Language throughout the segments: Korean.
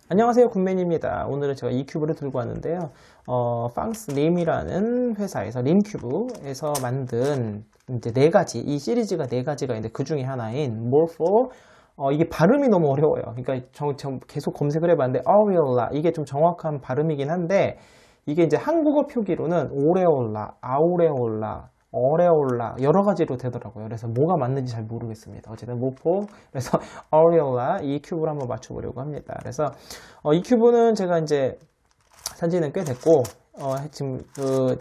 안녕하세요, 군맨입니다. 오늘은 제가 이 큐브를 들고 왔는데요. 팡스림이라는 회사에서 림큐브에서 만든 이제 네 가지, 이 시리즈가 네 가지가 있는데 그 중에 하나인 몰포. 이게 발음이 너무 어려워요. 그러니까 계속 검색을 해봤는데 아우레올라, 이게 좀 정확한 발음이긴 한데, 이게 이제 한국어 표기로는 오레올라, 아우레올라, 어레올라 여러 가지로 되더라고요. 그래서 뭐가 맞는지 잘 모르겠습니다. 어쨌든 모포, 그래서 어레올라 이 큐브를 한번 맞춰보려고 합니다. 그래서 이 큐브는 제가 이제 산지는 꽤 됐고 지금 그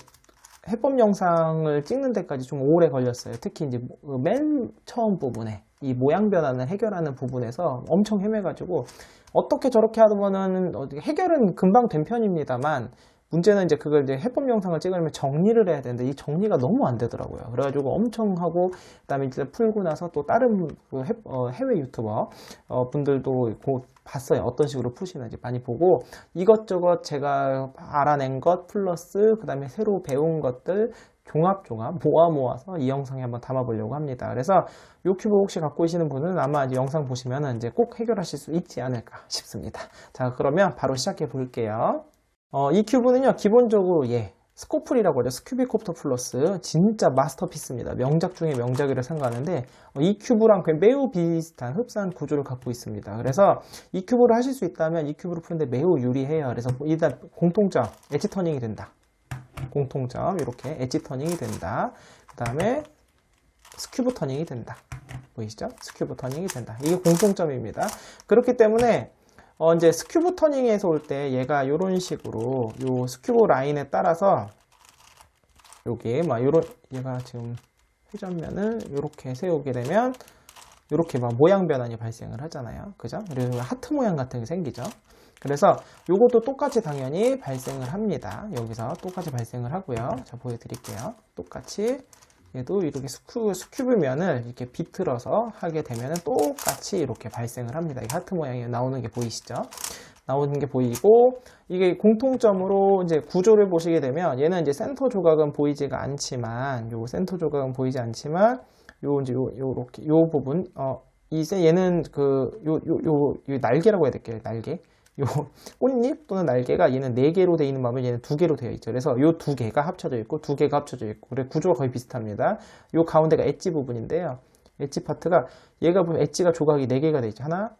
해법 영상을 찍는 데까지 좀 오래 걸렸어요. 특히 이제 맨 처음 부분에 이 모양 변화를 해결하는 부분에서 엄청 헤매가지고 어떻게 저렇게 하면은 해결은 금방 된 편입니다만, 문제는 이제 그걸 이제 해법 영상을 찍으려면 정리를 해야 되는데 이 정리가 너무 안 되더라고요. 그래가지고 엄청 하고, 그다음에 이제 풀고 나서 또 다른 해외 유튜버 분들도 봤어요. 어떤 식으로 푸시는지 많이 보고, 이것저것 제가 알아낸 것 플러스 그다음에 새로 배운 것들 종합 모아서 이 영상에 한번 담아보려고 합니다. 그래서 이 큐브 혹시 갖고 계시는 분은 아마 이제 영상 보시면은 이제 꼭 해결하실 수 있지 않을까 싶습니다. 자, 그러면 바로 시작해 볼게요. 이 큐브는요, 기본적으로 스코플이라고 하죠. 스큐비콥터 플러스. 진짜 마스터피스입니다. 명작 중에 명작이라 생각하는데, 이 큐브랑 매우 비슷한 흡사한 구조를 갖고 있습니다. 그래서 이 큐브를 하실 수 있다면 이 큐브를 푸는데 매우 유리해요. 그래서 일단 공통점, 엣지 터닝이 된다. 공통점, 이렇게 엣지 터닝이 된다. 그 다음에 스큐브 터닝이 된다. 보이시죠? 스큐브 터닝이 된다. 이게 공통점입니다. 그렇기 때문에 이제 스큐브 터닝에서 올 때 얘가 이런 식으로 요 스큐브 라인에 따라서 여기 얘가 지금 회전면을 이렇게 세우게 되면 이렇게 모양 변환이 발생을 하잖아요. 그죠? 그리고 하트 모양 같은 게 생기죠. 그래서 요것도 똑같이 당연히 발생을 합니다. 여기서 똑같이 발생을 하고요. 자, 보여드릴게요. 똑같이 얘도 이렇게 스큐브면을 이렇게 비틀어서 하게 되면 똑같이 이렇게 발생을 합니다. 이 하트 모양이 나오는 게 보이시죠? 나오는 게 보이고, 이게 공통점으로 이제 구조를 보시게 되면 얘는 이제 센터 조각은 보이지가 않지만, 요 센터 조각은 보이지 않지만, 요렇게 요 부분, 얘는 요 날개라고 해야 될게요. 날개. 요 꽃잎 또는 날개가 얘는 4개로 되어 있는 반면 얘는 2개로 되어 있죠. 그래서 요 2개가 합쳐져 있고 2개가 합쳐져 있고, 그래 구조가 거의 비슷합니다. 요 가운데가 엣지 부분인데요. 엣지 파트가 얘가 보면 엣지가 조각이 4개가 되어 있죠. 하나,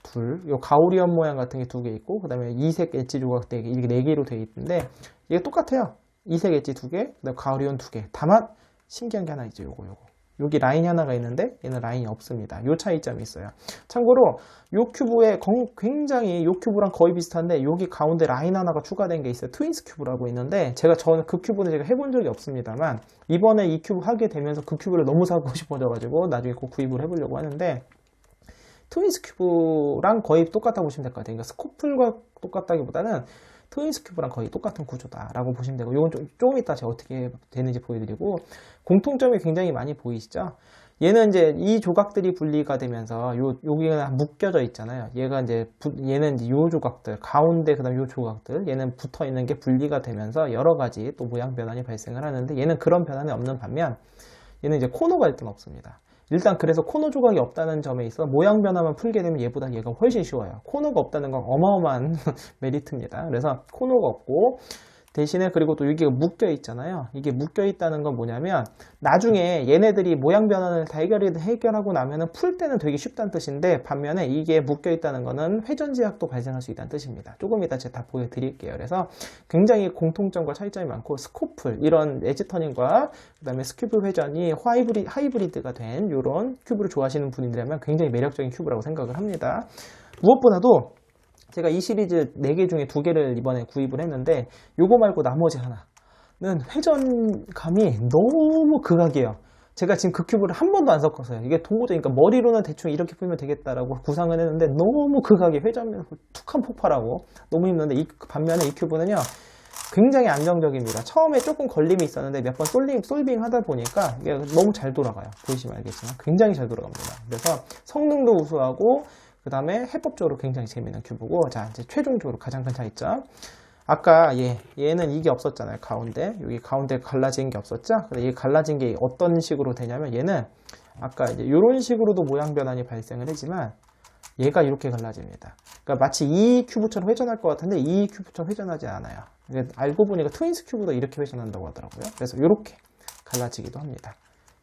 둘, 요 가오리언 모양 같은 게 2개 있고, 그 다음에 이색 엣지 조각 4개, 이게 4개로 되어 있는데 이게 똑같아요. 이색 엣지 2개, 그다음 가오리언 2개. 다만 신기한 게 하나 있죠. 요거. 여기 라인이 하나가 있는데 얘는 라인이 없습니다. 요 차이점이 있어요. 참고로 요 큐브에 굉장히 요 큐브랑 거의 비슷한데 여기 가운데 라인 하나가 추가된 게 있어요. 트윈스 큐브라고 있는데 저는 그 큐브는 제가 해본 적이 없습니다만, 이번에 이 큐브 하게 되면서 그 큐브를 너무 사고 싶어져가지고 나중에 꼭 구입을 해보려고 하는데, 트윈스 큐브랑 거의 똑같다고 보시면 될 것 같아요. 그러니까 스코플과 똑같다기보다는 트윈스 큐브랑 거의 똑같은 구조다라고 보시면 되고, 이건 조금 이따 제가 어떻게 되는지 보여드리고, 공통점이 굉장히 많이 보이시죠? 얘는 이제 이 조각들이 분리가 되면서 여기가 묶여져 있잖아요. 얘는 이제 요 조각들 가운데, 그다음 요 조각들 얘는 붙어 있는 게 분리가 되면서 여러 가지 또 모양 변환이 발생을 하는데, 얘는 그런 변환이 없는 반면 얘는 이제 코너가 일단 없습니다. 일단 그래서 코너 조각이 없다는 점에 있어 모양 변화만 풀게 되면 얘보다 얘가 훨씬 쉬워요. 코너가 없다는 건 어마어마한 메리트입니다. 그래서 코너가 없고, 대신에 그리고 또 여기가 묶여 있잖아요. 이게 묶여 있다는 건 뭐냐면 나중에 얘네들이 모양 변환을 다 해결하고 나면은 풀 때는 되게 쉽다는 뜻인데, 반면에 이게 묶여 있다는 거는 회전 제약도 발생할 수 있다는 뜻입니다. 조금 이따 제가 다 보여드릴게요. 그래서 굉장히 공통점과 차이점이 많고, 스코플 이런 엣지 터닝과 그다음에 스큐브 회전이 하이브리드가 된 이런 큐브를 좋아하시는 분이라면 굉장히 매력적인 큐브라고 생각을 합니다. 무엇보다도 제가 이 시리즈 4개 중에 2개를 이번에 구입을 했는데, 요거 말고 나머지 하나는 회전감이 너무 극악이에요. 제가 지금 그 큐브를 한 번도 안 섞었어요. 이게 도저히, 그러니까 머리로는 대충 이렇게 풀면 되겠다라고 구상을 했는데 너무 극악이 회전면 툭한 폭발하고 너무 힘든데, 반면에 이 큐브는요 굉장히 안정적입니다. 처음에 조금 걸림이 있었는데 몇 번 솔빙 하다 보니까 이게 너무 잘 돌아가요. 보시면 알겠지만 굉장히 잘 돌아갑니다. 그래서 성능도 우수하고, 그 다음에 해법적으로 굉장히 재미있는 큐브고, 자, 이제 최종적으로 가장 큰 차이점. 아까 얘는 이게 없었잖아요. 가운데. 여기 가운데 갈라진 게 없었죠? 근데 이 갈라진 게 어떤 식으로 되냐면 얘는 아까 이제 이런 식으로도 모양 변환이 발생을 하지만 얘가 이렇게 갈라집니다. 그러니까 마치 이 큐브처럼 회전할 것 같은데 이 큐브처럼 회전하지 않아요. 알고 보니까 트윈스 큐브도 이렇게 회전한다고 하더라고요. 그래서 이렇게 갈라지기도 합니다.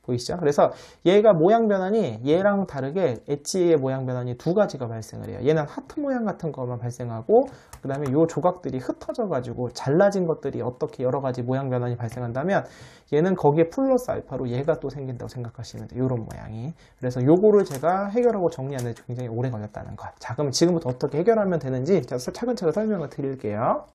보이시죠? 그래서 얘가 모양 변환이 얘랑 다르게 엣지의 모양 변환이 두 가지가 발생을 해요. 얘는 하트 모양 같은 것만 발생하고 그 다음에 요 조각들이 흩어져 가지고 잘라진 것들이 어떻게 여러 가지 모양 변환이 발생한다면 얘는 거기에 플러스 알파로 얘가 또 생긴다고 생각하시면 돼요. 요런 모양이. 그래서 요거를 제가 해결하고 정리하는 데 굉장히 오래 걸렸다는 것. 자, 그럼 지금부터 어떻게 해결하면 되는지 차근차근 설명을 드릴게요.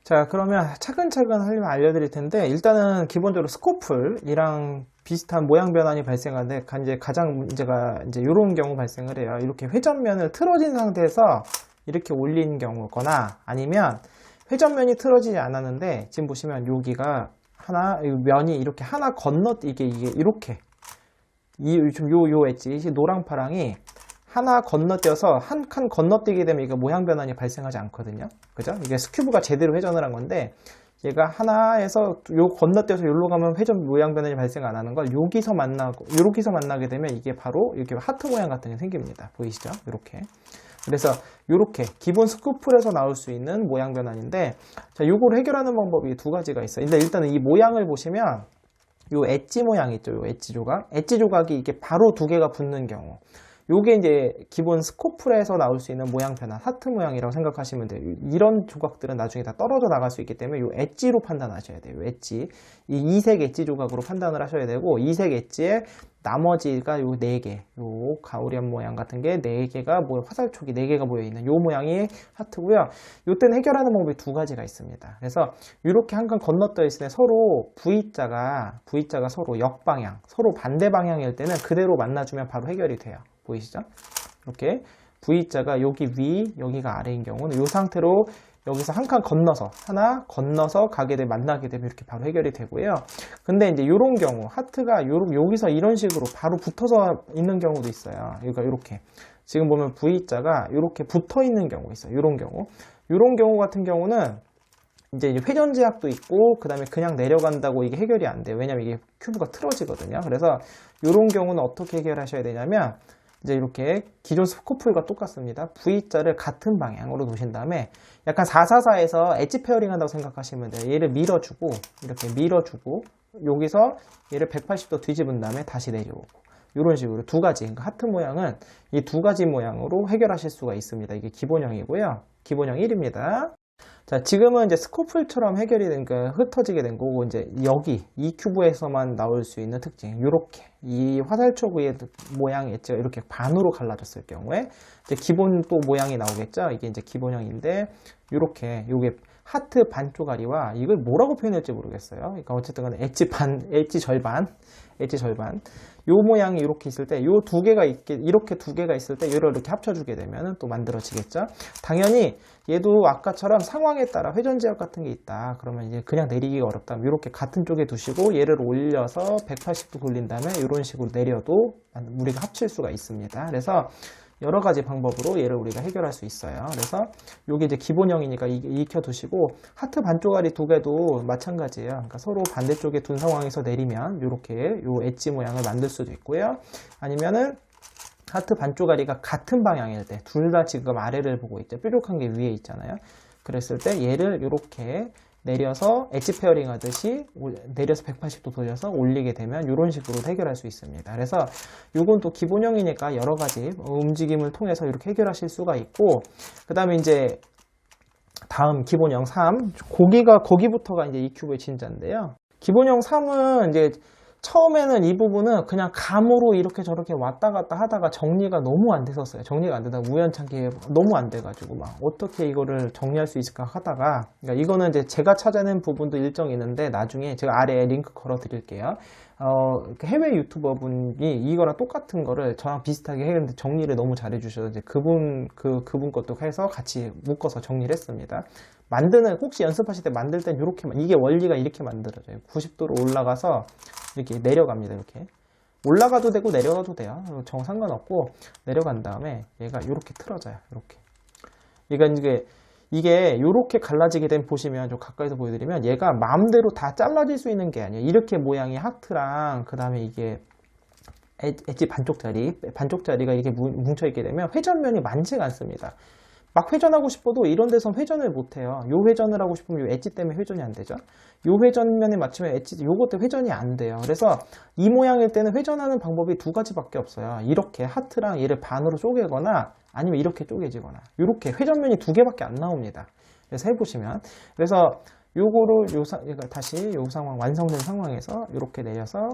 자, 그러면 차근차근 하려면 알려드릴 텐데 일단은 기본적으로 스코플이랑 비슷한 모양 변환이 발생하는데 이제 가장 문제가 이제 이런 경우 발생을 해요. 이렇게 회전면을 틀어진 상태에서 이렇게 올린 경우거나 아니면 회전면이 틀어지지 않았는데 지금 보시면 여기가 하나 면이 이렇게 하나 건너 이게 이렇게 요 엣지 노랑 파랑이 하나 건너뛰어서 한 칸 건너뛰게 되면 이게 모양 변환이 발생하지 않거든요. 그죠? 이게 스큐브가 제대로 회전을 한 건데 얘가 하나에서 요 건너뛰어서 여기로 가면 회전 모양 변환이 발생 안 하는 걸 여기서 만나게 되면 이게 바로 이렇게 하트 모양 같은 게 생깁니다. 보이시죠? 이렇게. 그래서 이렇게 기본 스쿠플에서 나올 수 있는 모양 변환인데 자, 요거를 해결하는 방법이 두 가지가 있어요. 근데 일단은 이 모양을 보시면 요 엣지 모양 있죠? 요 엣지 조각. 엣지 조각이 이게 바로 두 개가 붙는 경우. 요게 이제 기본 스코플에서 나올 수 있는 모양 변환, 하트 모양이라고 생각하시면 돼요. 이런 조각들은 나중에 다 떨어져 나갈 수 있기 때문에 요 엣지로 판단하셔야 돼요. 요 엣지. 이 이색 엣지 조각으로 판단을 하셔야 되고, 이색 엣지에 나머지가 요 4개, 요 가오리안 모양 같은 게 4개가 화살촉이 4개가 모여있는 요 모양이 하트고요. 요때는 해결하는 방법이 두 가지가 있습니다. 그래서 이렇게 한 칸 건너떠 있을 때 서로 V자가 서로 역방향, 서로 반대 방향일 때는 그대로 만나주면 바로 해결이 돼요. 보이시죠? 이렇게 V자가 여기 위, 여기가 아래인 경우는 이 상태로 여기서 한 칸 건너서 하나 건너서 만나게 되면 이렇게 바로 해결이 되고요. 근데 이제 이런 경우 하트가 여기서 이런 식으로 바로 붙어서 있는 경우도 있어요. 그러니까 이렇게 지금 보면 V자가 이렇게 붙어 있는 경우 있어요. 이런 경우 같은 경우는 이제 회전 제약도 있고 그 다음에 그냥 내려간다고 이게 해결이 안 돼요. 왜냐면 이게 큐브가 틀어지거든요. 그래서 이런 경우는 어떻게 해결하셔야 되냐면 이제 이렇게 기존 스코플과 똑같습니다. V자를 같은 방향으로 놓으신 다음에 약간 444에서 엣지 페어링 한다고 생각하시면 돼요. 얘를 밀어주고 이렇게 밀어주고 여기서 얘를 180도 뒤집은 다음에 다시 내려오고 이런 식으로 두 가지, 그러니까 하트 모양은 이 두 가지 모양으로 해결하실 수가 있습니다. 이게 기본형이고요. 기본형 1입니다. 자, 지금은 이제 스코플처럼 해결이 된, 흩어지게 된 거고, 이제 여기, 이 큐브에서만 나올 수 있는 특징, 요렇게, 이 화살촉의 모양이 있죠. 이렇게 반으로 갈라졌을 경우에, 이제 기본 또 모양이 나오겠죠. 이게 이제 기본형인데, 요렇게, 요게 하트 반 쪼가리와, 이걸 뭐라고 표현할지 모르겠어요. 그러니까 어쨌든 간에 엣지 절반. 요 모양이 이렇게 있을 때, 이렇게 두 개가 있을 때, 얘를 이렇게 합쳐주게 되면 또 만들어지겠죠. 당연히 얘도 아까처럼 상황에 따라 회전 제약 같은 게 있다. 그러면 이제 그냥 내리기가 어렵다. 이렇게 같은 쪽에 두시고 얘를 올려서 180도 돌린 다음에 이런 식으로 내려도 우리가 합칠 수가 있습니다. 그래서 여러 가지 방법으로 얘를 우리가 해결할 수 있어요. 그래서 이게 이제 기본형이니까 익혀두시고 하트 반쪽알이 두 개도 마찬가지예요. 그러니까 서로 반대쪽에 둔 상황에서 내리면 이렇게 요 엣지 모양을 만들 수도 있고요. 아니면은 하트 반쪽알이가 같은 방향일 때 둘 다 지금 아래를 보고 있죠. 뾰족한 게 위에 있잖아요. 그랬을 때 얘를 이렇게 내려서 엣지 페어링 하듯이 내려서 180도 돌려서 올리게 되면 이런 식으로 해결할 수 있습니다. 그래서 이건 또 기본형이니까 여러 가지 움직임을 통해서 이렇게 해결하실 수가 있고, 그 다음에 이제 다음 기본형 3, 거기부터가 이제 이 큐브의 진짜인데요. 기본형 3은 이제 처음에는 이 부분은 그냥 감으로 이렇게 저렇게 왔다 갔다 하다가 정리가 너무 안 됐었어요. 정리가 안 되다 우연찮게 너무 안 돼가지고 막 어떻게 이거를 정리할 수 있을까 하다가, 그러니까 이거는 이제 제가 찾아낸 부분도 일정이 있는데 나중에 제가 아래에 링크 걸어 드릴게요. 해외 유튜버 분이 이거랑 똑같은 거를 저랑 비슷하게 했는데 정리를 너무 잘해 주셔서 이제 그분 것도 해서 같이 묶어서 정리를 했습니다. 혹시 연습하실 때 만들 땐 이게 원리가 이렇게 만들어져요. 90도로 올라가서 이렇게 내려갑니다. 이렇게 올라가도 되고 내려가도 돼요. 상관없고 내려간 다음에 얘가 이렇게 틀어져요. 이렇게 얘가 이제 이게 이렇게 갈라지게 되면 보시면 좀 가까이서 보여드리면 얘가 마음대로 다 잘라질 수 있는 게 아니에요. 이렇게 모양이 하트랑 그 다음에 이게 엣지 반쪽짜리가 이렇게 뭉쳐있게 되면 회전면이 많지가 않습니다. 막 회전하고 싶어도 이런 데선 회전을 못해요. 요 회전을 하고 싶으면 요 엣지 때문에 회전이 안 되죠. 요 회전면에 맞추면 엣지, 요것도 회전이 안 돼요. 그래서 이 모양일 때는 회전하는 방법이 두 가지밖에 없어요. 이렇게 하트랑 얘를 반으로 쪼개거나 아니면 이렇게 쪼개지거나 이렇게 회전면이 두 개밖에 안 나옵니다. 그래서 해보시면 그래서 요거를 다시 요 상황 완성된 상황에서 이렇게 내려서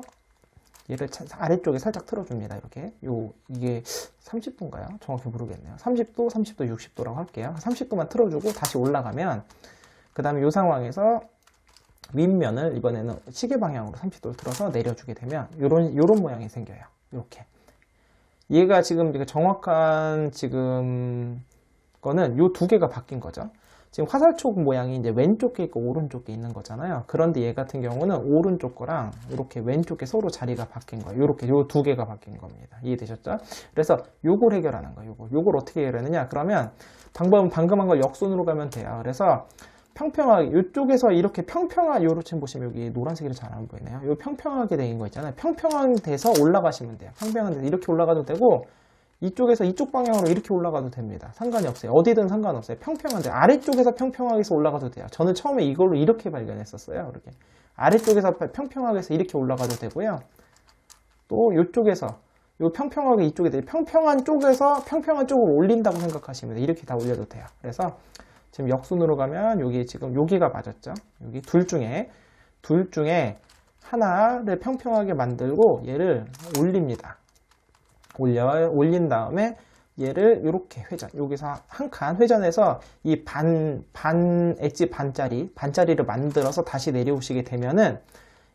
얘를 아래쪽에 살짝 틀어줍니다. 이렇게 이게 30도인가요? 정확히 모르겠네요. 30도, 30도, 60도라고 할게요. 30도만 틀어주고 다시 올라가면 그 다음에 이 상황에서 윗면을 이번에는 시계 방향으로 30도를 틀어서 내려주게 되면 요런 모양이 생겨요. 이렇게 얘가 지금 정확한 지금 거는 요 두 개가 바뀐 거죠. 지금 화살촉 모양이 이제 왼쪽에 있고 오른쪽에 있는 거잖아요. 그런데 얘 같은 경우는 오른쪽 거랑 이렇게 왼쪽에 서로 자리가 바뀐 거예요. 이렇게 요 두 개가 바뀐 겁니다. 이해되셨죠? 그래서 요걸 해결하는 거예요. 요걸 어떻게 해결하느냐? 그러면 방법은 방금 한 걸 역순으로 가면 돼요. 그래서 평평하게 이쪽에서 이렇게 평평한 요로 지금 보시면 여기 노란색이 잘 안 보이네요. 요 평평하게 된 거 있잖아요. 평평한 데서 올라가시면 돼요. 평평한 데서 이렇게 올라가도 되고 이쪽에서 이쪽 방향으로 이렇게 올라가도 됩니다. 상관이 없어요. 어디든 상관없어요. 평평한데 아래쪽에서 평평하게 해서 올라가도 돼요. 저는 처음에 이걸로 이렇게 발견했었어요. 이렇게 아래쪽에서 평평하게 해서 이렇게 올라가도 되고요. 또 이쪽에서 요 평평하게 이쪽에 평평한 쪽에서 평평한 쪽으로 올린다고 생각하시면 돼요. 이렇게 다 올려도 돼요. 그래서 지금 역순으로 가면 여기 지금 여기가 맞았죠. 여기 둘 중에 하나를 평평하게 만들고 얘를 올립니다. 올린 다음에 얘를 이렇게 회전, 여기서 한 칸 회전해서 이 엣지 반짜리를 만들어서 다시 내려오시게 되면은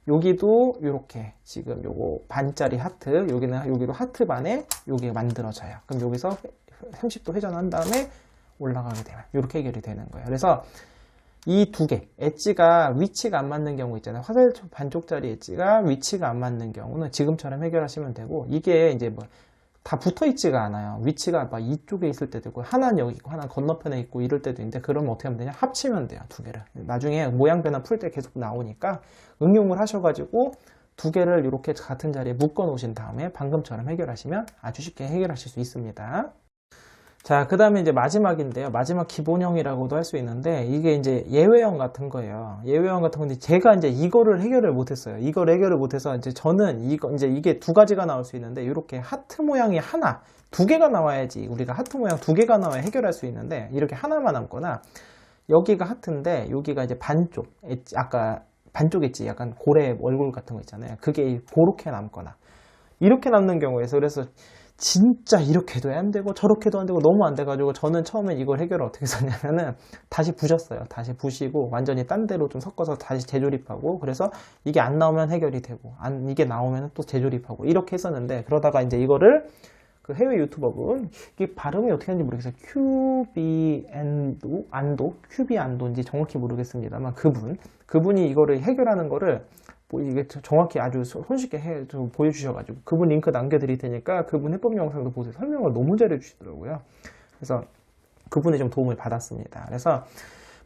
여기도 이렇게 지금 요거 반짜리 하트, 여기도 하트 반에 요게 만들어져요. 그럼 여기서 30도 회전한 다음에 올라가게 되면 이렇게 해결이 되는 거예요. 그래서 이 두 개, 엣지가 위치가 안 맞는 경우 있잖아요. 화살촉 반쪽짜리 엣지가 위치가 안 맞는 경우는 지금처럼 해결하시면 되고, 이게 이제 뭐 다 붙어 있지가 않아요. 위치가 막 이쪽에 있을 때도 있고, 하나는 여기 있고, 하나는 건너편에 있고, 이럴 때도 있는데, 그러면 어떻게 하면 되냐? 합치면 돼요, 두 개를. 나중에 모양 변화 풀 때 계속 나오니까, 응용을 하셔가지고, 두 개를 이렇게 같은 자리에 묶어 놓으신 다음에, 방금처럼 해결하시면 아주 쉽게 해결하실 수 있습니다. 자, 그 다음에 이제 마지막인데요. 마지막 기본형이라고도 할 수 있는데, 이게 이제 예외형 같은 거예요. 예외형 같은 건데, 제가 이제 이거를 해결을 못했어요. 이걸 해결을 못해서, 이제 저는 이게 두 가지가 나올 수 있는데, 이렇게 하트 모양이 두 개가 나와야지, 우리가 하트 모양 두 개가 나와야 해결할 수 있는데, 이렇게 하나만 남거나, 여기가 하트인데, 여기가 이제 아까 반쪽 엣지, 약간 고래 얼굴 같은 거 있잖아요. 그게 그렇게 남거나, 이렇게 남는 경우에서, 그래서, 진짜 이렇게도 안 되고 저렇게도 안 되고 너무 안 돼가지고 저는 처음에 이걸 해결을 어떻게 했냐면은 다시 부셨어요. 다시 부시고 완전히 딴 데로 좀 섞어서 다시 재조립하고, 그래서 이게 안 나오면 해결이 되고 이게 나오면 또 재조립하고 이렇게 했었는데, 그러다가 이제 이거를 그 해외 유튜버분, 이게 발음이 어떻게 하는지 모르겠어요. 큐비안도인지 정확히 모르겠습니다만 그분이 이거를 해결하는 거를 이게 정확히 아주 손쉽게 좀 보여주셔가지고 그분 링크 남겨드릴 테니까 그분 해법 영상도 보세요. 설명을 너무 잘해주시더라고요. 그래서 그분의 좀 도움을 받았습니다. 그래서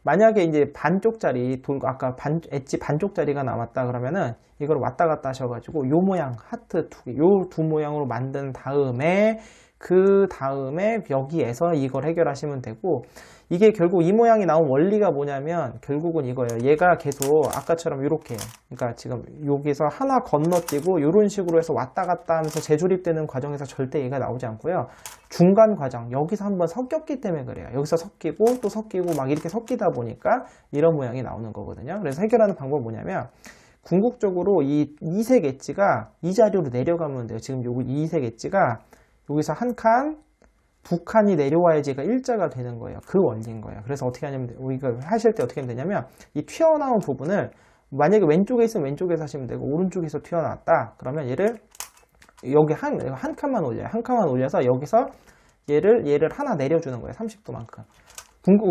만약에 이제 반쪽짜리 아까 엣지 반쪽짜리가 남았다 그러면은 이걸 왔다 갔다 하셔가지고 요 모양 하트 요 두 모양으로 만든 다음에 그 다음에 여기에서 이걸 해결하시면 되고, 이게 결국 이 모양이 나온 원리가 뭐냐면 결국은 이거예요. 얘가 계속 아까처럼 이렇게, 그러니까 지금 여기서 하나 건너뛰고 이런 식으로 해서 왔다 갔다 하면서 재조립되는 과정에서 절대 얘가 나오지 않고요. 중간 과정, 여기서 한번 섞였기 때문에 그래요. 여기서 섞이고 또 섞이고 막 이렇게 섞이다 보니까 이런 모양이 나오는 거거든요. 그래서 해결하는 방법은 뭐냐면, 궁극적으로 이 이색 엣지가 이 자리로 내려가면 돼요. 지금 요거 이색 엣지가 여기서 한 칸, 두 칸이 내려와야지 얘가 일자가 되는 거예요. 그 원리인 거예요. 그래서 어떻게 하냐면, 우리가 하실 때 어떻게 하면 되냐면, 이 튀어나온 부분을, 만약에 왼쪽에 있으면 왼쪽에서 하시면 되고, 오른쪽에서 튀어나왔다. 그러면 얘를, 여기 한 칸만 올려요. 한 칸만 올려서 여기서 얘를 하나 내려주는 거예요. 30도만큼.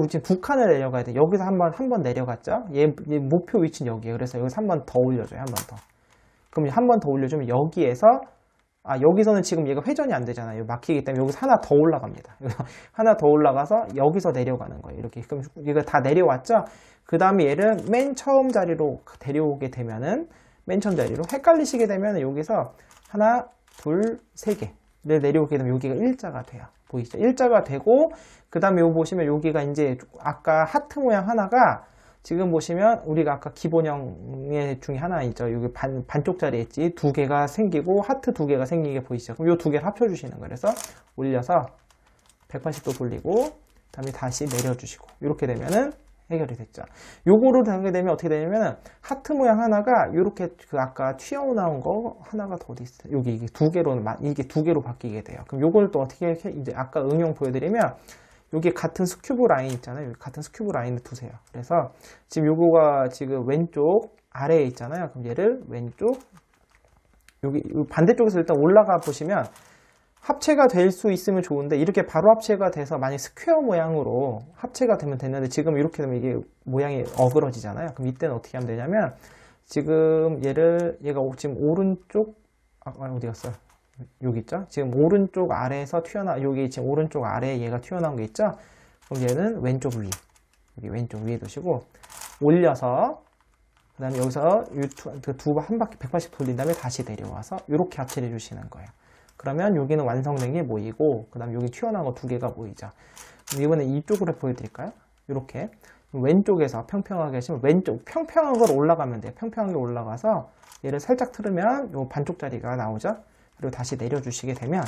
지금 두 칸을 내려가야 돼. 여기서 한 번 내려갔죠? 얘 목표 위치는 여기에요. 그래서 여기서 한 번 더 올려줘요. 한 번 더. 그럼 한 번 더 올려주면 여기에서 여기서는 지금 얘가 회전이 안 되잖아요. 막히기 때문에 여기서 하나 더 올라갑니다. 하나 더 올라가서 여기서 내려가는 거예요. 이렇게. 그럼 얘가 다 내려왔죠? 그 다음에 얘를 맨 처음 자리로 데려오게 되면은, 맨 처음 자리로 헷갈리시게 되면 여기서 하나, 둘, 세 개를 내려오게 되면 여기가 일자가 돼요. 보이시죠? 일자가 되고, 그 다음에 여기 보시면 여기가 이제 아까 하트 모양 하나가 지금 보시면 우리가 아까 기본형의 중에 하나 있죠. 여기 반쪽짜리 했지. 두 개가 생기고 하트 두 개가 생긴 게 보이시죠? 그럼 이 두 개를 합쳐주시는 거예요. 그래서 올려서 180도 돌리고, 그 다음에 다시 내려주시고, 이렇게 되면은 해결이 됐죠. 요거를 하게 되면 어떻게 되냐면은 하트 모양 하나가 이렇게 그 아까 튀어나온 거 하나가 더 어디 있어요? 여기 이게 이게 두 개로 바뀌게 돼요. 그럼 요걸 또 어떻게 이제 아까 응용 보여드리면 여기 같은 스큐브 라인 있잖아요. 여기 같은 스큐브 라인을 두세요. 그래서 지금 요거가 지금 왼쪽 아래에 있잖아요. 그럼 얘를 왼쪽 여기 반대쪽에서 일단 올라가 보시면 합체가 될 수 있으면 좋은데 이렇게 바로 합체가 돼서 만약 스퀘어 모양으로 합체가 되면 됐는데 지금 이렇게 되면 이게 모양이 어그러지잖아요. 그럼 이때는 어떻게 하면 되냐면 지금 얘가 지금 오른쪽 어디 갔어요? 여기 있죠? 지금 오른쪽 아래에서 여기 지금 오른쪽 아래에 얘가 튀어나온 게 있죠? 그럼 얘는 왼쪽 위, 여기 왼쪽 위에 두시고 올려서 그 다음에 여기서 한 바퀴 180 돌린 다음에 다시 내려와서 이렇게 합체를 해주시는 거예요. 그러면 여기는 완성된 게 보이고 그 다음에 여기 튀어나온 거 두 개가 보이죠. 이번에 이쪽으로 보여드릴까요? 이렇게 왼쪽에서 평평하게 하시면 왼쪽 평평한 걸 올라가면 돼요. 평평하게 올라가서 얘를 살짝 틀으면 요 반쪽짜리가 나오죠. 그리고 다시 내려주시게 되면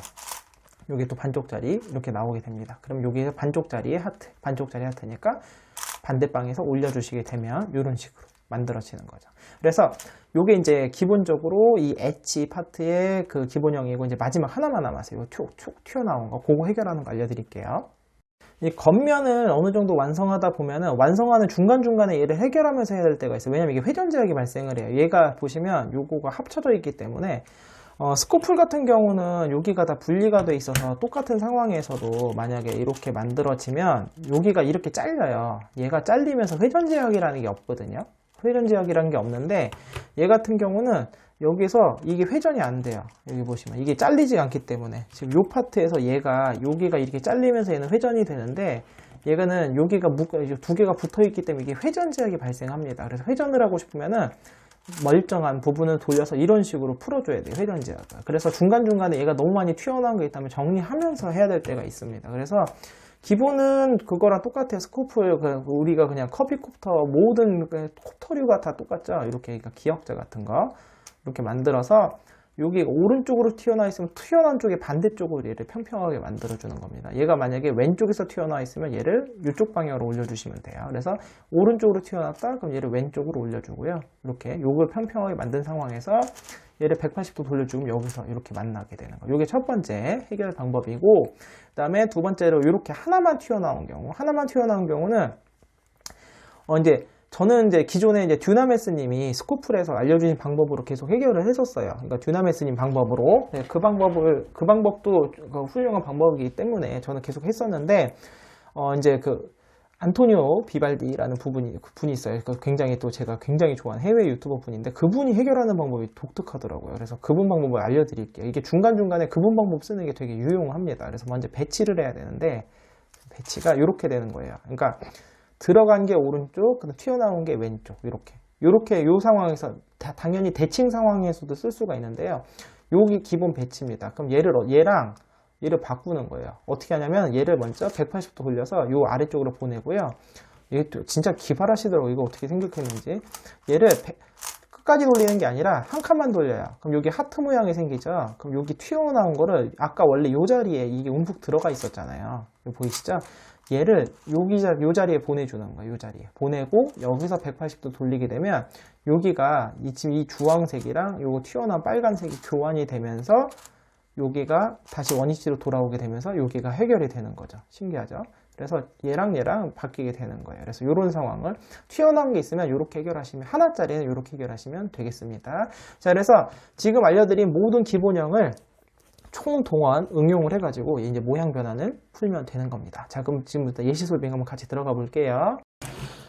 여기 또 반쪽짜리 이렇게 나오게 됩니다. 그럼 여기에 반쪽짜리 하트니까 반대방에서 올려주시게 되면 이런 식으로 만들어지는 거죠. 그래서 요게 이제 기본적으로 이 엣지 파트의 그 기본형이고 이제 마지막 하나만 남았어요. 툭 튀어나온 거 그거 해결하는 거 알려드릴게요. 이 겉면을 어느 정도 완성하다 보면은 완성하는 중간중간에 얘를 해결하면서 해야 될 때가 있어요. 왜냐면 이게 회전 제약이 발생을 해요. 얘가 보시면 요거가 합쳐져 있기 때문에 스코풀 같은 경우는 여기가 다 분리가 돼 있어서 똑같은 상황에서도 만약에 이렇게 만들어지면 여기가 이렇게 잘려요. 얘가 잘리면서 회전 제약이라는 게 없거든요. 회전 제약이라는 게 없는데 얘 같은 경우는 여기서 이게 회전이 안 돼요. 여기 보시면 이게 잘리지 않기 때문에 지금 요 파트에서 여기가 이렇게 잘리면서 얘는 회전이 되는데 얘가는 여기가 두 개가 붙어 있기 때문에 이게 회전 제약이 발생합니다. 그래서 회전을 하고 싶으면은 멀쩡한 부분을 돌려서 이런 식으로 풀어줘야 돼요. 회전 제약을. 그래서 중간중간에 얘가 너무 많이 튀어나온 게 있다면 정리하면서 해야 될 때가 있습니다. 그래서 기본은 그거랑 똑같아요. 스코프 우리가 그냥 커피콥터 모든 콥터류가 다 똑같죠. 이렇게 그러니까 기역자 같은 거 이렇게 만들어서 여기 오른쪽으로 튀어나와 있으면 튀어나온 쪽에 반대쪽으로 얘를 평평하게 만들어주는 겁니다. 얘가 만약에 왼쪽에서 튀어나와 있으면 얘를 이쪽 방향으로 올려주시면 돼요. 그래서 오른쪽으로 튀어나왔다 그럼 얘를 왼쪽으로 올려주고요. 이렇게 요걸 평평하게 만든 상황에서 얘를 180도 돌려주면 여기서 이렇게 만나게 되는 거예요. 이게 첫 번째 해결 방법이고 그 다음에 두 번째로 이렇게 하나만 튀어나온 경우는 이제 저는 이제 기존에 이제 듀나메스님이 스코플에서 알려주신 방법으로 계속 해결을 했었어요. 그러니까 듀나메스님 방법으로 그 방법도 훌륭한 방법이기 때문에 저는 계속 했었는데 이제 안토니오 비발디라는 분이 있어요. 굉장히 또 제가 굉장히 좋아하는 해외 유튜버 분인데 그분이 해결하는 방법이 독특하더라고요. 그래서 그분 방법을 알려드릴게요. 이게 중간중간에 그분 방법 쓰는 게 되게 유용합니다. 그래서 먼저 배치를 해야 되는데 배치가 이렇게 되는 거예요. 그러니까 들어간 게 오른쪽, 그다음 튀어나온 게 왼쪽 이렇게 요 상황에서 당연히 대칭 상황에서도 쓸 수가 있는데요. 여기 기본 배치입니다. 그럼 얘를 바꾸는 거예요. 어떻게 하냐면 얘를 먼저 180도 돌려서 요 아래쪽으로 보내고요. 이게 또 진짜 기발하시더라고요. 이거 어떻게 생각했는지. 얘를 끝까지 돌리는 게 아니라 한 칸만 돌려요. 그럼 여기 하트 모양이 생기죠. 그럼 여기 튀어나온 거를 아까 원래 요 자리에 이게 움푹 들어가 있었잖아요. 보이시죠? 얘를 요 자리에 보내주는 거예요. 요 자리에 보내고 여기서 180도 돌리게 되면 여기가 지금 이 주황색이랑 요거 튀어나온 빨간색이 교환이 되면서 여기가 다시 원위치로 돌아오게 되면서 여기가 해결이 되는 거죠. 신기하죠? 그래서 얘랑 바뀌게 되는 거예요. 그래서 이런 상황을 튀어나온 게 있으면 이렇게 해결하시면 하나짜리는 이렇게 해결하시면 되겠습니다. 자, 그래서 지금 알려드린 모든 기본형을 총동원 응용을 해가지고 이제 모양 변환을 풀면 되는 겁니다. 자, 그럼 지금부터 예시 솔빙 한번 같이 들어가 볼게요.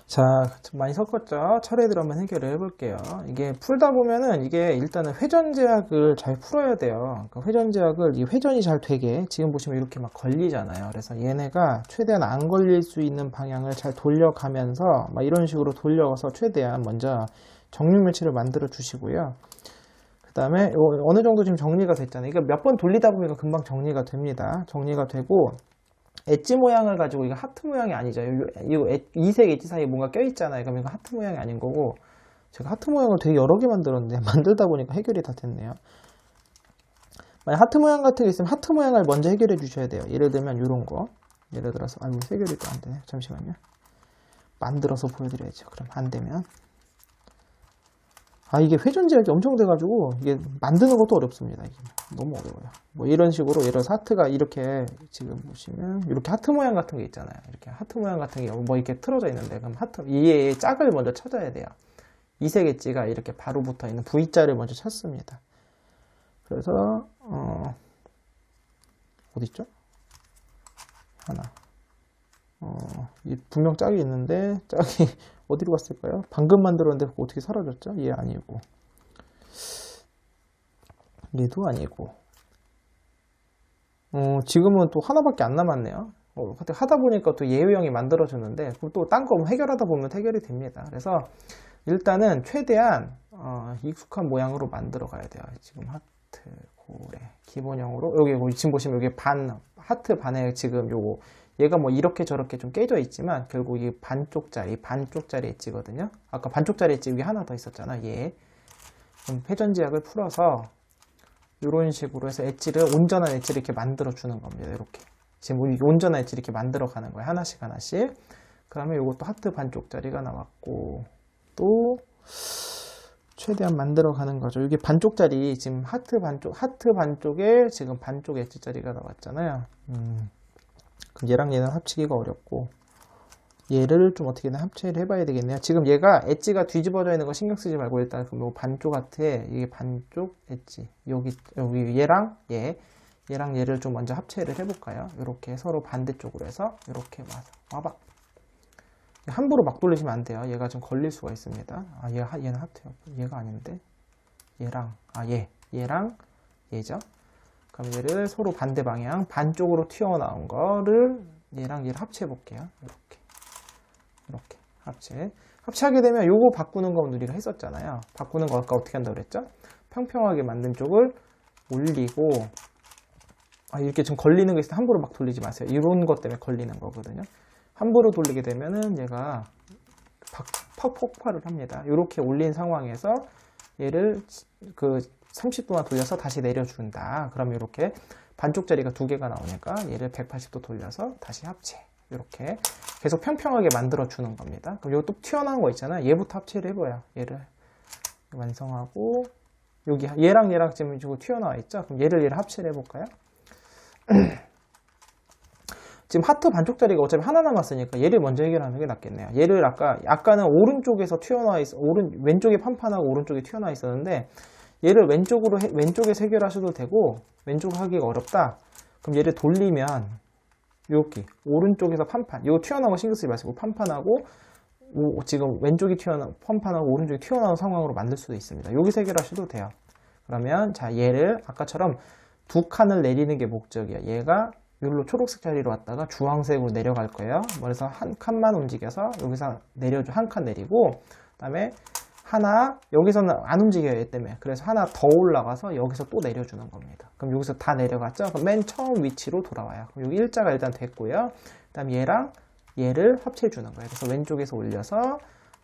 자, 좀 많이 섞었죠? 차례대로 한번 해결을 해볼게요. 이게 풀다 보면은 이게 일단은 회전 제약을 잘 풀어야 돼요. 그러니까 회전 제약을 이 회전이 잘 되게 지금 보시면 이렇게 막 걸리잖아요. 그래서 얘네가 최대한 안 걸릴 수 있는 방향을 잘 돌려가면서 막 이런 식으로 돌려서 최대한 먼저 정육면체를 만들어 주시고요. 그 다음에 어느 정도 지금 정리가 됐잖아요. 이거 몇 번 돌리다 보면 금방 정리가 됩니다. 정리가 되고 엣지 모양을 가지고 이거 하트 모양이 아니죠. 이거 이색 엣지 사이에 뭔가 껴있잖아요. 그럼 이거 하트 모양이 아닌 거고 제가 하트 모양을 되게 여러 개 만들었는데 만들다 보니까 해결이 다 됐네요. 만약 하트 모양 같은 게 있으면 하트 모양을 먼저 해결해 주셔야 돼요. 예를 들면 이런 거 예를 들어서 해결이 또 안 되네. 잠시만요. 만들어서 보여드려야죠. 그럼 안 되면 이게 회전 제약이 엄청 돼가지고 이게 만드는 것도 어렵습니다. 이게 너무 어려워요. 뭐 이런 식으로 예를 들어서 하트가 이렇게 지금 보시면 이렇게 하트 모양 같은 게 있잖아요. 이렇게 하트 모양 같은 게 뭐 이렇게 틀어져 있는데 그럼 하트 이의 짝을 먼저 찾아야 돼요. 이색 엣지가 이렇게 바로 붙어 있는 V자를 먼저 찾습니다. 그래서 어디 있죠? 하나. 분명 짝이 있는데 짝이 어디로 갔을까요? 방금 만들었는데 어떻게 사라졌죠? 얘 아니고 얘도 아니고 지금은 또 하나밖에 안 남았네요. 하다 보니까 또 예외형이 만들어졌는데 또 딴 거 해결하다 보면 해결이 됩니다. 그래서 일단은 최대한 익숙한 모양으로 만들어 가야 돼요. 지금 하트 고래 기본형으로 여기 지금 보시면 여기 하트 반에 지금 요거 얘가 뭐 이렇게 저렇게 좀 깨져 있지만 결국 이 반쪽짜리 엣지거든요. 아까 반쪽짜리 엣지 여기 하나 더 있었잖아. 얘 회전 제약을 풀어서 이런 식으로 해서 온전한 엣지를 이렇게 만들어 주는 겁니다. 이렇게 지금 온전한 엣지를 이렇게 만들어 가는 거예요. 하나씩 그러면 이것도 하트 반쪽짜리가 나왔고 또 최대한 만들어 가는 거죠. 이게 반쪽짜리 지금 하트 반쪽에 지금 반쪽 엣지짜리가 나왔잖아요. 그럼 얘랑 얘는 합치기가 어렵고 얘를 좀 어떻게든 합체를 해봐야 되겠네요. 지금 얘가 엣지가 뒤집어져 있는 거 신경 쓰지 말고 일단 그 반쪽 하트에 이게 반쪽 엣지 여기 얘랑 얘를 좀 먼저 합체를 해볼까요? 이렇게 서로 반대쪽으로 해서 이렇게 와봐. 함부로 막 돌리시면 안 돼요. 얘가 좀 걸릴 수가 있습니다. 얘는 하트요. 얘가 아닌데 얘랑 얘죠. 그럼 얘를 서로 반대 방향 반쪽으로 튀어나온 거를 얘랑 얘를 합체해 볼게요. 이렇게 합체하게 되면 요거 바꾸는 건 우리가 했었잖아요. 바꾸는 거 아까 어떻게 한다고 그랬죠? 평평하게 만든 쪽을 올리고 이렇게 좀 걸리는 게 있으면 함부로 막 돌리지 마세요. 이런 것 때문에 걸리는 거거든요. 함부로 돌리게 되면은 얘가 폭발을 합니다. 이렇게 올린 상황에서 얘를 30도만 돌려서 다시 내려준다. 그럼 이렇게 반쪽짜리가 두 개가 나오니까 얘를 180도 돌려서 다시 합체. 이렇게 계속 평평하게 만들어 주는 겁니다. 그럼 이거 또 튀어나온 거 있잖아요. 얘부터 합체를 해봐요. 얘를 완성하고 여기 얘랑 지금 이거 튀어나와 있죠. 그럼 얘를 합체를 해볼까요? 지금 하트 반쪽짜리가 어차피 하나 남았으니까 얘를 먼저 해결하는 게 낫겠네요. 얘를 아까는 오른쪽에서 왼쪽에 판판하고 오른쪽에 튀어나와 있었는데 얘를 왼쪽에서 해결하셔도 되고 왼쪽 하기가 어렵다. 그럼 얘를 돌리면 여기 오른쪽에서 판판 이거 튀어나온 거 신경 쓰지 마시고 판판하고 지금 왼쪽이 판판하고 오른쪽이 튀어나온 상황으로 만들 수도 있습니다. 여기서 해결하셔도 돼요. 그러면 자 얘를 아까처럼 두 칸을 내리는 게 목적이에요. 얘가 여기로 초록색 자리로 왔다가 주황색으로 내려갈 거예요. 그래서 한 칸만 움직여서 여기서 한 칸 내리고 그다음에 여기서는 안 움직여요. 얘 때문에. 그래서 하나 더 올라가서 여기서 또 내려주는 겁니다. 그럼 여기서 다 내려갔죠? 그럼 맨 처음 위치로 돌아와요. 그럼 여기 일자가 일단 됐고요. 그 다음에 얘를 합체해 주는 거예요. 그래서 왼쪽에서 올려서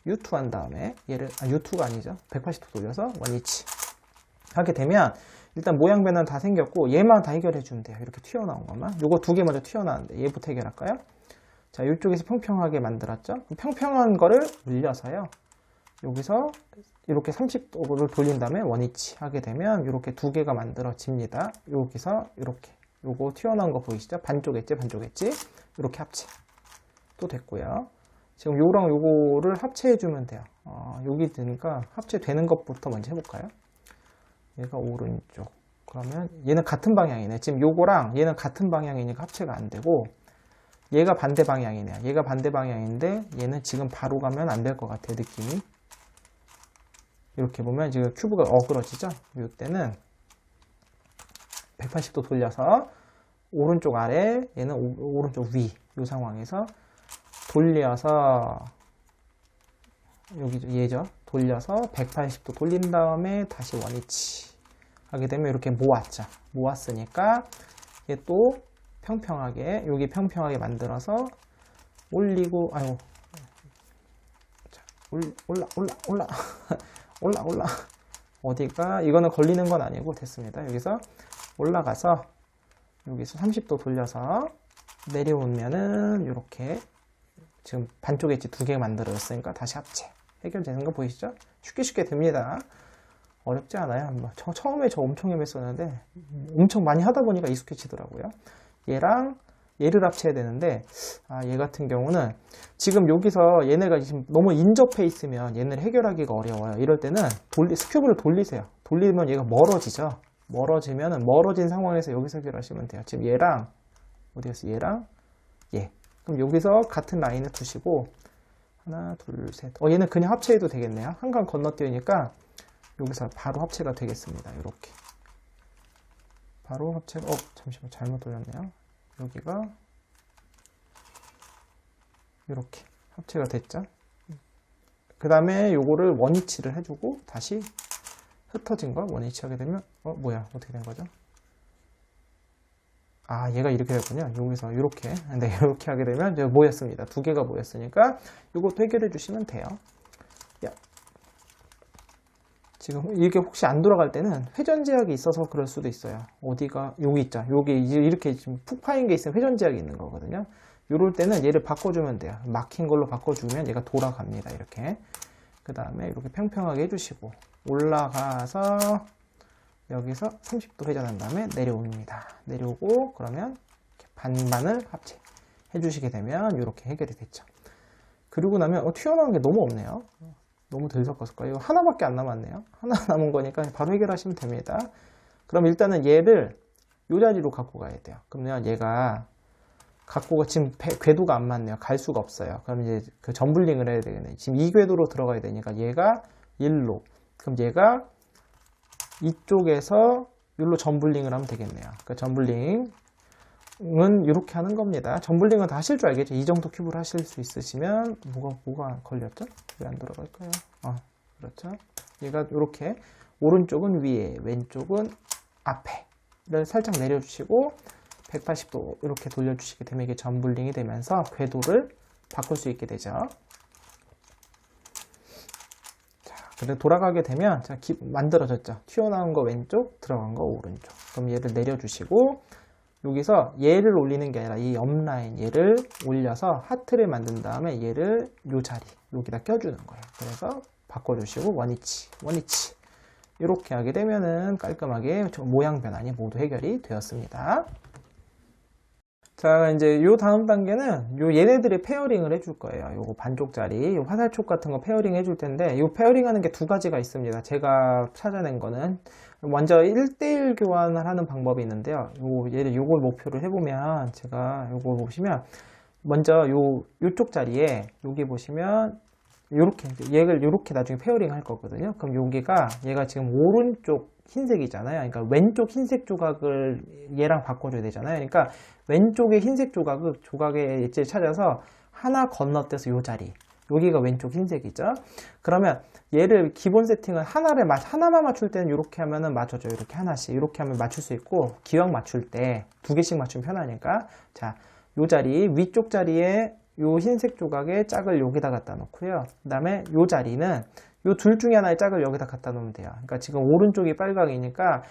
U2 한 다음에 U2가 아니죠. 180도 돌려서 원위치 하게 되면 일단 모양 변화는 다 생겼고 얘만 다 해결해 주면 돼요. 이렇게 튀어나온 것만. 요거 두 개 먼저 튀어나왔는데 얘부터 해결할까요? 자, 이쪽에서 평평하게 만들었죠? 평평한 거를 올려서요. 여기서 이렇게 30도를 돌린 다음에 원위치 하게 되면 이렇게 두 개가 만들어집니다. 여기서 이렇게 요거 튀어나온 거 보이시죠? 반쪽 엣지 이렇게 합체 또 됐고요. 지금 요랑 요거를 합체해 주면 돼요. 여기 되니까 합체되는 것부터 먼저 해볼까요? 얘가 오른쪽 그러면 얘는 같은 방향이네. 지금 요거랑 얘는 같은 방향이니까 합체가 안 되고 얘가 반대 방향이네요. 얘가 반대 방향인데 얘는 지금 바로 가면 안 될 것 같아요. 느낌이. 이렇게 보면 지금 큐브가 어그러지죠? 이때는 180도 돌려서 오른쪽 아래, 얘는 오른쪽 위, 이 상황에서 돌려서 여기 얘죠. 돌려서 180도 돌린 다음에 다시 원위치 하게 되면 이렇게 모았죠. 모았으니까 얘 또 평평하게, 여기 평평하게 만들어서 올리고, 아유, 자, 올라. 어디가, 이거는 걸리는 건 아니고 됐습니다. 여기서 올라가서, 여기서 30도 돌려서 내려오면은, 이렇게, 지금 반쪽 엣지 2개 만들어졌으니까 다시 합체. 해결되는 거 보이시죠? 쉽게 됩니다. 어렵지 않아요. 처음에 저 엄청 헤맸었는데, 엄청 많이 하다 보니까 익숙해지더라고요. 얘랑 얘를 합쳐야 되는데, 얘 같은 경우는 지금 여기서 얘네가 지금 너무 인접해 있으면 얘네를 해결하기가 어려워요. 이럴 때는 스큐브를 돌리세요. 돌리면 얘가 멀어지죠. 멀어지면 멀어진 상황에서 여기서 해결하시면 돼요. 지금 얘랑 어디 갔어? 얘랑 얘. 그럼 여기서 같은 라인을 두시고 하나, 둘, 셋. 얘는 그냥 합체해도 되겠네요. 한 칸 건너뛰니까 여기서 바로 합체가 되겠습니다. 이렇게. 바로 합체가, 잠시만, 잘못 돌렸네요. 여기가, 이렇게 합체가 됐죠. 그 다음에 요거를 원위치를 해주고, 다시 흩어진 걸 원위치 하게 되면, 뭐야, 어떻게 된 거죠? 얘가 이렇게 됐군요. 여기서 이렇게, 네, 이렇게 하게 되면 이제 모였습니다. 2개가 모였으니까, 요것도 해결해 주시면 돼요. 지금 이게 혹시 안 돌아갈 때는 회전 제약이 있어서 그럴 수도 있어요. 어디가 여기 있죠. 여기 이렇게 지금 푹 파인 게 있으면 회전 제약이 있는 거거든요. 이럴 때는 얘를 바꿔주면 돼요. 막힌 걸로 바꿔주면 얘가 돌아갑니다. 이렇게. 그 다음에 이렇게 평평하게 해주시고 올라가서 여기서 30도 회전한 다음에 내려옵니다. 내려오고 그러면 이렇게 반반을 합체 해주시게 되면 이렇게 해결이 됐죠. 그리고 나면 튀어나온 게 너무 없네요. 너무 덜 섞었을까요? 이거 하나밖에 안 남았네요. 하나 남은 거니까 바로 해결하시면 됩니다. 그럼 일단은 얘를 이 자리로 갖고 가야 돼요. 그러면 얘가 갖고 지금 궤도가 안 맞네요. 갈 수가 없어요. 그럼 이제 그 점블링을 해야 되겠네. 지금 이 궤도로 들어가야 되니까 얘가 1로. 그럼 얘가 이쪽에서 일로 점블링을 하면 되겠네요. 그 점블링은 이렇게 하는 겁니다. 점블링은 다 하실 줄 알겠죠? 이 정도 큐브를 하실 수 있으시면 뭐가 걸렸죠? 왜 안 들어갈까요? 그렇죠. 얘가 이렇게 오른쪽은 위에, 왼쪽은 앞에를 살짝 내려주시고 180도 이렇게 돌려주시게 되면 이게 점블링이 되면서 궤도를 바꿀 수 있게 되죠. 자, 그래서 돌아가게 되면 만들어졌죠. 튀어나온 거 왼쪽, 들어간 거 오른쪽. 그럼 얘를 내려주시고 여기서 얘를 올리는 게 아니라 이 옆라인 얘를 올려서 하트를 만든 다음에 얘를 요 자리 여기다 껴주는 거예요. 그래서 바꿔주시고 원위치 이렇게 하게 되면은 깔끔하게 모양 변환이 모두 해결이 되었습니다. 자, 이제 요 다음 단계는 요 얘네들이 페어링을 해줄 거예요. 요거 반쪽짜리, 요 화살촉 같은 거 페어링 해줄 텐데, 요 페어링 하는 게 2가지가 있습니다. 제가 찾아낸 거는 먼저 1대1 교환을 하는 방법이 있는데요. 요걸 목표를 해보면, 제가 요걸 보시면, 먼저 요쪽 자리에, 여기 보시면, 요렇게, 얘를 요렇게 나중에 페어링 할 거거든요. 그럼 얘가 지금 오른쪽 흰색이잖아요. 그러니까 왼쪽 흰색 조각을 얘랑 바꿔줘야 되잖아요. 그러니까 왼쪽의 흰색 조각의 엣지를 찾아서 하나 건너뛰어서 요 자리. 여기가 왼쪽 흰색이죠. 그러면 얘를 기본 세팅은 하나만 맞출 때는 이렇게 하면은 맞춰줘요. 이렇게 하나씩. 이렇게 하면 맞출 수 있고, 기왕 맞출 때 2개씩 맞추면 편하니까. 자, 요 자리, 위쪽 자리에 요 흰색 조각의 짝을 여기다 갖다 놓고요. 그 다음에 요 자리는 요 둘 중에 하나의 짝을 여기다 갖다 놓으면 돼요. 그러니까 지금 오른쪽이 빨강이니까,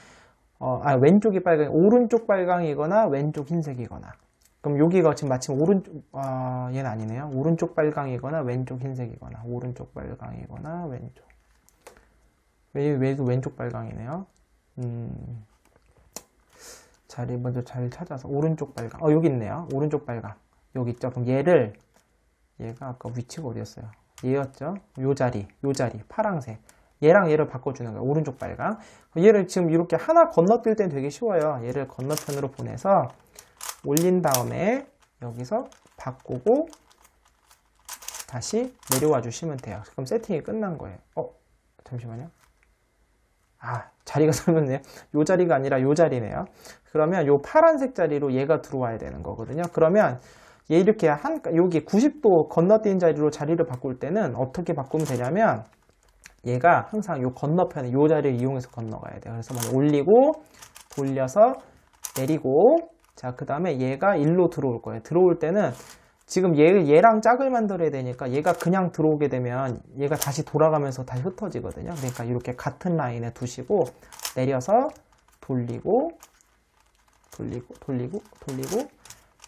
왼쪽이 빨강, 오른쪽 빨강이거나 왼쪽 흰색이거나. 그럼 여기가 지금 마침 얘는 아니네요. 오른쪽 빨강이거나 왼쪽 흰색이거나, 오른쪽 빨강이거나 왼쪽. 왜 왼쪽 빨강이네요. 자리 먼저 잘 찾아서, 오른쪽 빨강. 여기 있네요. 오른쪽 빨강. 여기 있죠. 그럼 얘가 아까 위치가 어디였어요? 얘였죠? 요 자리, 파랑색. 얘랑 얘를 바꿔주는 거예요. 오른쪽 빨강. 얘를 지금 이렇게 하나 건너뛸 땐 되게 쉬워요. 얘를 건너편으로 보내서 올린 다음에 여기서 바꾸고 다시 내려와 주시면 돼요. 그럼 세팅이 끝난 거예요. 잠시만요. 자리가 잘못네요. 요 자리가 아니라 요 자리네요. 그러면 요 파란색 자리로 얘가 들어와야 되는 거거든요. 그러면 얘 이렇게 여기 90도 건너뛴 자리로 자리를 바꿀 때는 어떻게 바꾸면 되냐면 얘가 항상 요 건너편에 요 자리를 이용해서 건너가야 돼요. 그래서 먼저 올리고 돌려서 내리고 그 다음에 얘가 일로 들어올 거예요. 들어올 때는 지금 얘랑 짝을 만들어야 되니까 얘가 그냥 들어오게 되면 얘가 다시 돌아가면서 다시 흩어지거든요. 그러니까 이렇게 같은 라인에 두시고 내려서 돌리고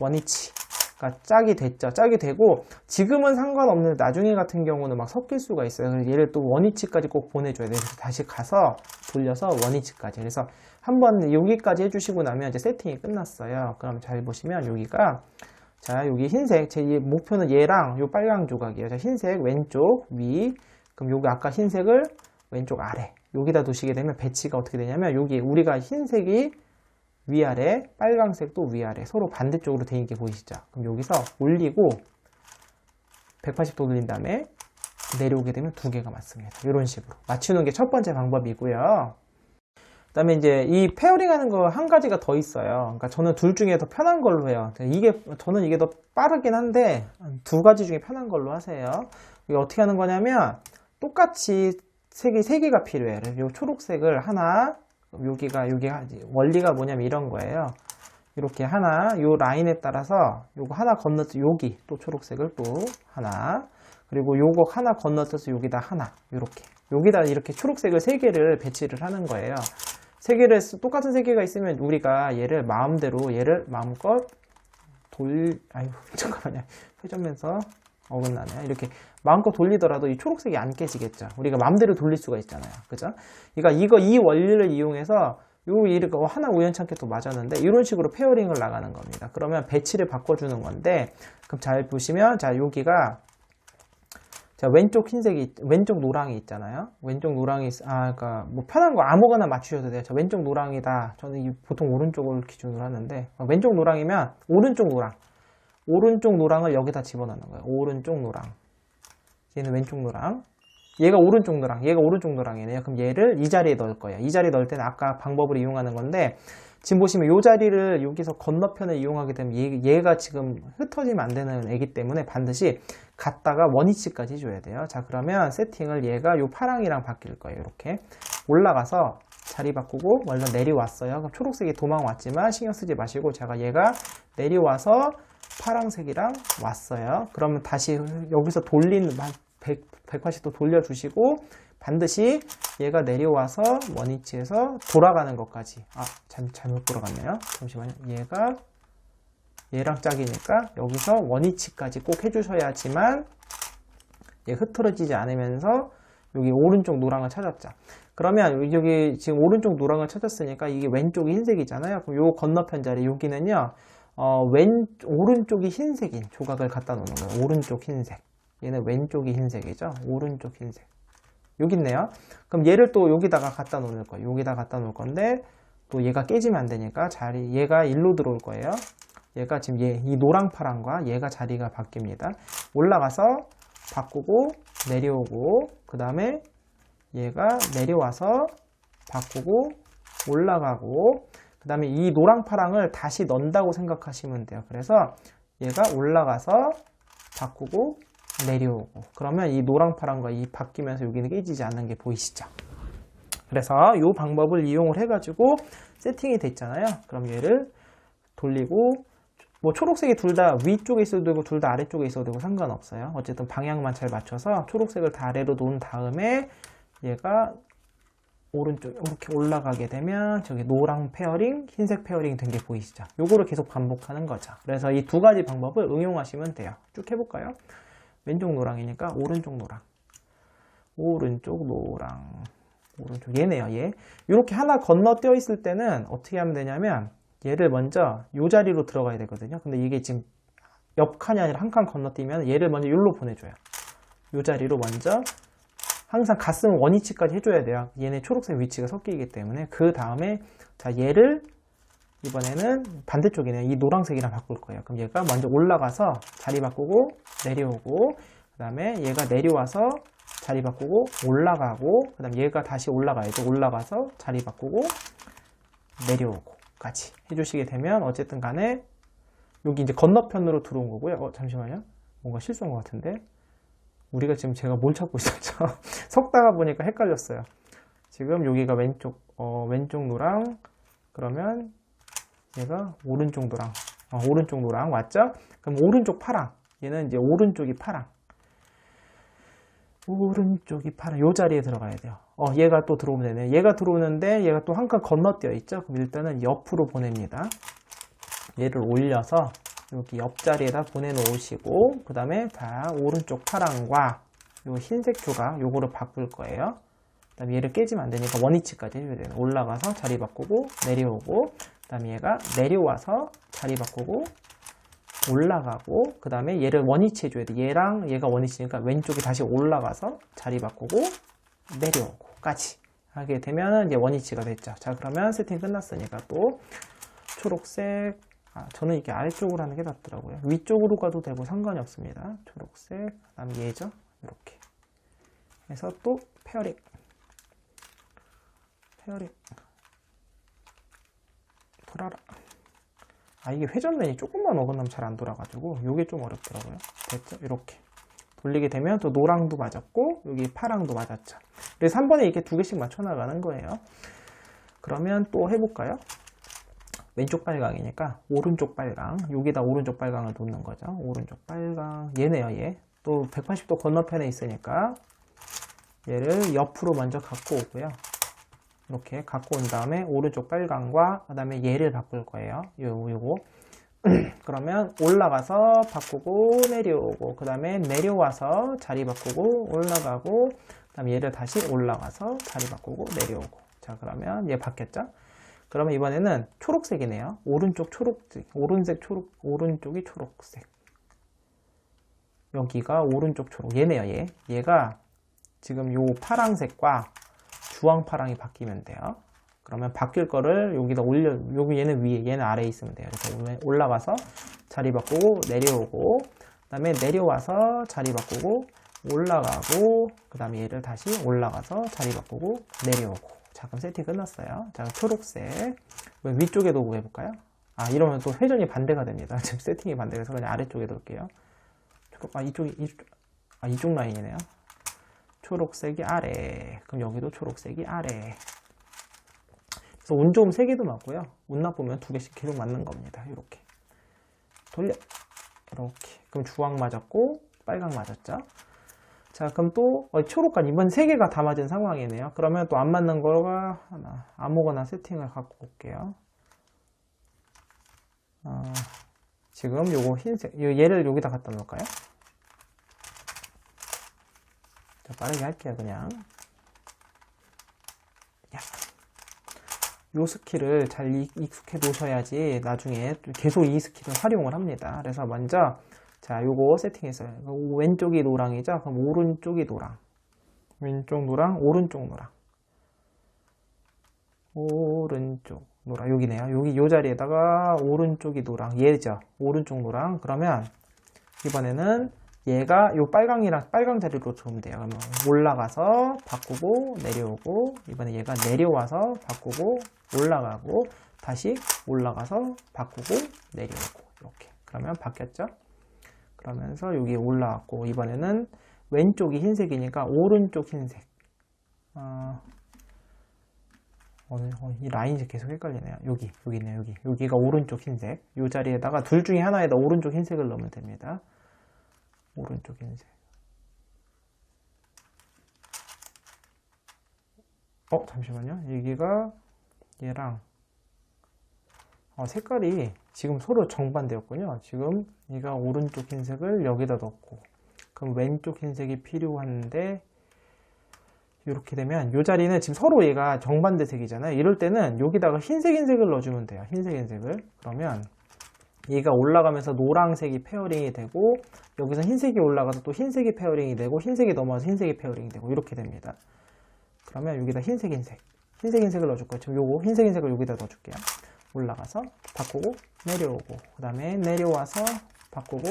원위치가 짝이 됐죠. 짝이 되고 지금은 상관없는데 나중에 같은 경우는 막 섞일 수가 있어요. 그래서 얘를 또 원위치까지 꼭 보내줘야 돼요. 그래서 다시 가서 돌려서 원위치까지. 그래서 한번 여기까지 해주시고 나면 이제 세팅이 끝났어요. 그럼 잘 보시면 여기가 여기 흰색, 제 목표는 얘랑 요 빨강 조각이에요. 흰색 왼쪽 위, 그럼 여기 아까 흰색을 왼쪽 아래 여기다 두시게 되면 배치가 어떻게 되냐면 여기 우리가 흰색이 위아래, 빨강색도 위아래 서로 반대쪽으로 되어 있는 게 보이시죠? 그럼 여기서 올리고 180도 돌린 다음에 내려오게 되면 두 개가 맞습니다. 이런 식으로 맞추는 게 첫 번째 방법이고요. 그 다음에 이제 이 페어링 하는 거 한 가지가 더 있어요. 그러니까 저는 둘 중에 더 편한 걸로 해요. 저는 이게 더 빠르긴 한데 두 가지 중에 편한 걸로 하세요. 이게 어떻게 하는 거냐면 똑같이 색이 3개가 필요해요. 이 초록색을 하나, 여기가 원리가 뭐냐면 이런 거예요. 이렇게 하나, 요 라인에 따라서 요거 하나 건너서 여기 또 초록색을 또 하나, 그리고 요거 하나 건너서 여기다 하나, 여기다 이렇게 초록색을 3개를 배치를 하는 거예요. 똑같은 3개가 있으면 우리가 얘를 마음껏 잠깐만요. 회전면서 어긋나네요. 이렇게 마음껏 돌리더라도 이 초록색이 안 깨지겠죠. 우리가 마음대로 돌릴 수가 있잖아요. 그죠? 그러니까 이 원리를 이용해서 이렇게 하나 우연찮게 또 맞았는데 이런 식으로 페어링을 나가는 겁니다. 그러면 배치를 바꿔주는 건데 그럼 잘 보시면 여기가 왼쪽 왼쪽 노랑이 있잖아요. 왼쪽 노랑이, 그러니까 뭐 편한 거 아무거나 맞추셔도 돼요. 왼쪽 노랑이다. 저는 보통 오른쪽을 기준으로 하는데, 왼쪽 노랑이면 오른쪽 노랑을 여기다 집어넣는 거예요. 오른쪽 노랑. 얘는 왼쪽 노랑. 얘가 오른쪽 노랑이네요. 그럼 얘를 이 자리에 넣을 거예요. 이 자리에 넣을 때는 아까 방법을 이용하는 건데, 지금 보시면 이 자리를 여기서 건너편을 이용하게 되면 얘가 지금 흩어지면 안 되는 애기 때문에 반드시 갔다가 원위치까지 해줘야 돼요. 그러면 세팅을 얘가 요 파랑이랑 바뀔 거예요. 이렇게 올라가서 자리 바꾸고 먼저 내려왔어요. 그럼 초록색이 도망왔지만 신경 쓰지 마시고 얘가 내려와서 파랑색이랑 왔어요. 그러면 다시 여기서 180도 돌려주시고 반드시 얘가 내려와서 원위치에서 돌아가는 것까지. 잘못 돌아갔네요. 잠시만요. 얘랑 짝이니까 여기서 원위치까지 꼭 해주셔야지만 얘 흐트러지지 않으면서 여기 오른쪽 노랑을 찾았죠. 그러면 여기 지금 오른쪽 노랑을 찾았으니까 이게 왼쪽이 흰색이잖아요. 그럼 요 건너편 자리 여기는요 오른쪽이 흰색인 조각을 갖다 놓는 거예요. 오른쪽 흰색. 얘는 왼쪽이 흰색이죠. 오른쪽 흰색. 여기 있네요. 그럼 얘를 또 여기다가 갖다 놓을 거예요. 여기다 갖다 놓을 건데 또 얘가 깨지면 안 되니까 얘가 일로 들어올 거예요. 얘가 지금 이 노랑 파랑과 얘가 자리가 바뀝니다. 올라가서 바꾸고 내려오고 그 다음에 얘가 내려와서 바꾸고 올라가고 그 다음에 이 노랑 파랑을 다시 넣는다고 생각하시면 돼요. 그래서 얘가 올라가서 바꾸고 내려오고 그러면 이 노랑 파랑과 이 바뀌면서 여기는 깨지지 않는 게 보이시죠? 그래서 이 방법을 이용을 해가지고 세팅이 됐잖아요. 그럼 얘를 돌리고 뭐 초록색이 둘 다 위쪽에 있어도 되고 둘 다 아래쪽에 있어도 되고 상관없어요. 어쨌든 방향만 잘 맞춰서 초록색을 다 아래로 놓은 다음에 얘가 오른쪽 이렇게 올라가게 되면 저기 노랑 페어링, 흰색 페어링 된 게 보이시죠? 요거를 계속 반복하는 거죠. 그래서 이 두 가지 방법을 응용하시면 돼요. 쭉 해볼까요? 왼쪽 노랑이니까 오른쪽 노랑, 오른쪽 얘네요. 얘 이렇게 하나 건너뛰어 있을 때는 어떻게 하면 되냐면 얘를 먼저 이 자리로 들어가야 되거든요. 근데 이게 지금 옆 칸이 아니라 한 칸 건너뛰면 얘를 먼저 여기로 보내줘요. 이 자리로 먼저 항상 갔으면 원위치까지 해줘야 돼요. 얘네 초록색 위치가 섞이기 때문에 그 다음에 얘를 이번에는 반대쪽이네요. 이 노란색이랑 바꿀 거예요. 그럼 얘가 먼저 올라가서 자리 바꾸고 내려오고, 그 다음에 얘가 내려와서 자리 바꾸고 올라가고, 그 다음 얘가 다시 올라가야죠. 올라가서 자리 바꾸고 내려오고 까지 해주시게 되면 어쨌든 간에 여기 이제 건너편으로 들어온 거고요. 잠시만요. 뭔가 실수한 것 같은데. 우리가 지금 제가 뭘 찾고 있었죠? 섞다가 보니까 헷갈렸어요. 지금 여기가 왼쪽 노랑, 그러면 얘가 오른쪽 노랑, 오른쪽 노랑 맞죠? 그럼 오른쪽 파랑, 얘는 이제 오른쪽이 파랑, 오른쪽이 파랑, 요 자리에 들어가야 돼요. 얘가 또 들어오면 되네. 얘가 들어오는데 얘가 또 한 칸 건너뛰어 있죠? 그럼 일단은 옆으로 보냅니다. 얘를 올려서 여기 옆자리에다 보내놓으시고, 그 다음에 다 오른쪽 파랑과 요 흰색 조각 요거를 바꿀 거예요. 그 다음에 얘를 깨지면 안 되니까 원위치까지 해줘야 돼요. 올라가서 자리 바꾸고 내려오고, 그 다음에 얘가 내려와서 자리 바꾸고 올라가고, 그 다음에 얘를 원위치 해줘야 돼. 얘랑 얘가 원위치니까 왼쪽이 다시 올라가서 자리 바꾸고 내려오고 까지 하게 되면 이제 원위치가 됐죠. 자, 그러면 세팅 끝났으니까 또 초록색, 저는 이게 아래쪽으로 하는 게 낫더라고요. 위쪽으로 가도 되고 상관이 없습니다. 초록색, 그 다음 얘죠. 이렇게 해서 또 페어링 돌아라. 이게 회전면이 조금만 어긋나면 잘 안 돌아가지고 이게 좀 어렵더라고요. 됐죠? 이렇게 돌리게 되면 또 노랑도 맞았고 여기 파랑도 맞았죠. 그래서 한 번에 이렇게 두 개씩 맞춰 나가는 거예요. 그러면 또 해볼까요? 왼쪽 빨강이니까 오른쪽 빨강, 여기다 오른쪽 빨강을 놓는 거죠. 오른쪽 빨강, 얘네요. 얘 또 180도 건너편에 있으니까 얘를 옆으로 먼저 갖고 오고요. 이렇게 갖고 온 다음에 오른쪽 빨강과 그 다음에 얘를 바꿀 거예요. 요거 그러면 올라가서 바꾸고 내려오고, 그 다음에 내려와서 자리 바꾸고 올라가고, 그 다음에 얘를 다시 올라가서 자리 바꾸고 내려오고. 자, 그러면 얘 바뀌었죠? 그러면 이번에는 초록색이네요. 오른쪽 초록색, 오른쪽이 초록색. 여기가 오른쪽 초록. 얘네요, 얘가 지금 요 파랑색과 주황파랑이 바뀌면 돼요. 그러면 바뀔 거를 여기다 여기 얘는 위에, 얘는 아래에 있으면 돼요. 그래서 올라가서 자리 바꾸고 내려오고, 그 다음에 내려와서 자리 바꾸고 올라가고, 그 다음에 얘를 다시 올라가서 자리 바꾸고 내려오고. 자, 그럼 세팅 끝났어요. 자, 초록색. 위쪽에 놓고 해볼까요? 이러면 또 회전이 반대가 됩니다. 지금 세팅이 반대라서 그냥 아래쪽에 놓을게요. 이쪽 라인이네요. 초록색이 아래. 그럼 여기도 초록색이 아래. 그래서 운 좋으면 3개도 맞고요. 운 나쁘면 2개씩 계속 맞는 겁니다. 이렇게. 돌려. 이렇게. 그럼 주황 맞았고, 빨강 맞았죠? 자, 그럼 또 초록까지 이번 3개가 다 맞은 상황이네요. 그러면 또 안 맞는 거가 하나, 아무거나 세팅을 갖고 올게요. 지금 요거 흰색, 얘를 여기다 갖다 놓을까요? 자, 빠르게 할게요, 그냥. 요 스킬을 잘 익숙해 놓으셔야지 나중에 계속 이 스킬을 활용을 합니다. 그래서 먼저 자, 요거 세팅했어요. 왼쪽이 노랑이죠? 그럼 오른쪽이 노랑. 왼쪽 노랑, 오른쪽 노랑. 오른쪽 노랑. 여기네요. 여기 요 자리에다가 오른쪽이 노랑. 얘죠? 오른쪽 노랑. 그러면 이번에는 얘가 요 빨강 자리로 주면 돼요. 그러면 올라가서 바꾸고 내려오고, 이번에 얘가 내려와서 바꾸고 올라가고, 다시 올라가서 바꾸고 내려오고. 이렇게. 그러면 바뀌었죠? 그러면서 여기 올라왔고, 이번에는 왼쪽이 흰색이니까 오른쪽 흰색. 이 라인이 계속 헷갈리네요. 여기네요. 여기가 오른쪽 흰색. 이 자리에다가 둘 중에 하나에다 오른쪽 흰색을 넣으면 됩니다. 오른쪽 흰색. 잠시만요. 여기가 얘랑 색깔이 지금 서로 정반대였군요. 지금 얘가 오른쪽 흰색을 여기다 넣고, 그럼 왼쪽 흰색이 필요한데, 이렇게 되면 이 자리는 지금 서로 얘가 정반대 색이잖아요. 이럴 때는 여기다가 흰색을 넣어주면 돼요. 흰색을. 그러면 얘가 올라가면서 노란색이 페어링이 되고, 여기서 흰색이 올라가서 또 흰색이 페어링이 되고, 흰색이 넘어와서 흰색이 페어링이 되고, 이렇게 됩니다. 그러면 여기다 흰색을 넣어줄 거예요. 지금 요거 흰색을 여기다 넣어줄게요. 올라가서 바꾸고 내려오고 그 다음에 내려와서 바꾸고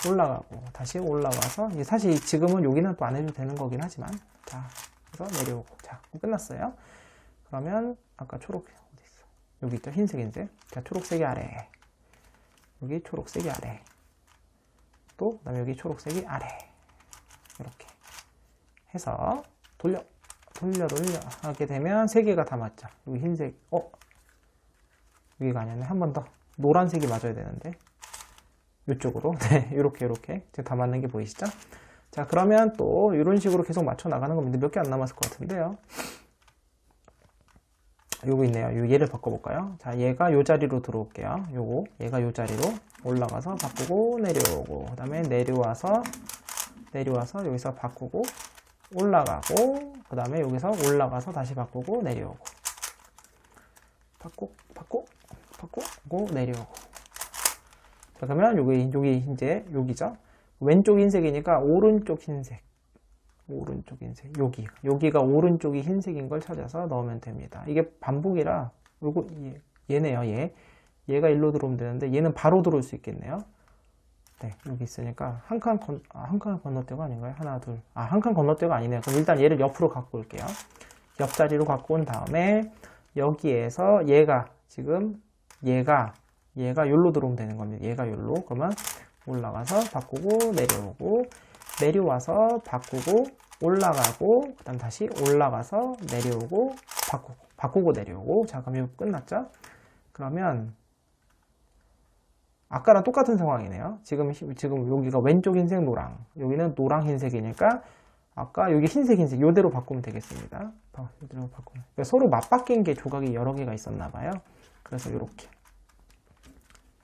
올라가고 다시 올라와서 사실 지금은 여기는 또 안 해도 되는 거긴 하지만 자 그래서 내려오고 자 끝났어요. 그러면 아까 초록 어디 있어? 여기 있죠 흰색 자 초록색이 아래 여기 초록색이 아래 또 그다음에 여기 초록색이 아래 이렇게 해서 돌려 하게 되면 세 개가 다 맞죠. 여기 흰색 여기가 아니었네. 한 번 더 노란색이 맞아야 되는데 이쪽으로 네 이렇게 지금 다 맞는 게 보이시죠? 자 그러면 또 이런 식으로 계속 맞춰 나가는 겁니다. 몇 개 안 남았을 것 같은데요. 요거 있네요. 얘를 바꿔볼까요? 자 얘가 요 자리로 들어올게요. 얘가 요 자리로 올라가서 바꾸고 내려오고 그 다음에 내려와서 여기서 바꾸고 올라가고 그 다음에 여기서 올라가서 다시 바꾸고 내려오고 바꾸고 내려오고 자 그러면 여기 이제 여기죠. 왼쪽 흰색이니까 오른쪽 흰색 여기가 오른쪽이 흰색인 걸 찾아서 넣으면 됩니다. 이게 반복이라 요거 얘네요. 얘가 일로 들어오면 되는데 얘는 바로 들어올 수 있겠네요. 네, 여기 있으니까 한 칸 건너뛰어가 아닌가요? 하나, 둘. 한 칸 건너뛰어가 아니네요. 그럼 일단 얘를 옆으로 갖고 올게요. 옆자리로 갖고 온 다음에 여기에서 얘가 여기로 들어오면 되는 겁니다. 얘가 여기로. 그러면 올라가서 바꾸고 내려오고 내려와서 바꾸고 올라가고 그 다음 다시 올라가서 내려오고 바꾸고 내려오고 자 그럼 이거 끝났죠? 그러면 아까랑 똑같은 상황이네요. 지금 여기가 왼쪽 흰색 노랑 여기는 노랑 흰색이니까 아까 여기 흰색 이대로 바꾸면 되겠습니다. 이대로 바꾸면 그러니까 서로 맞바뀐 게 조각이 여러 개가 있었나 봐요. 그래서 이렇게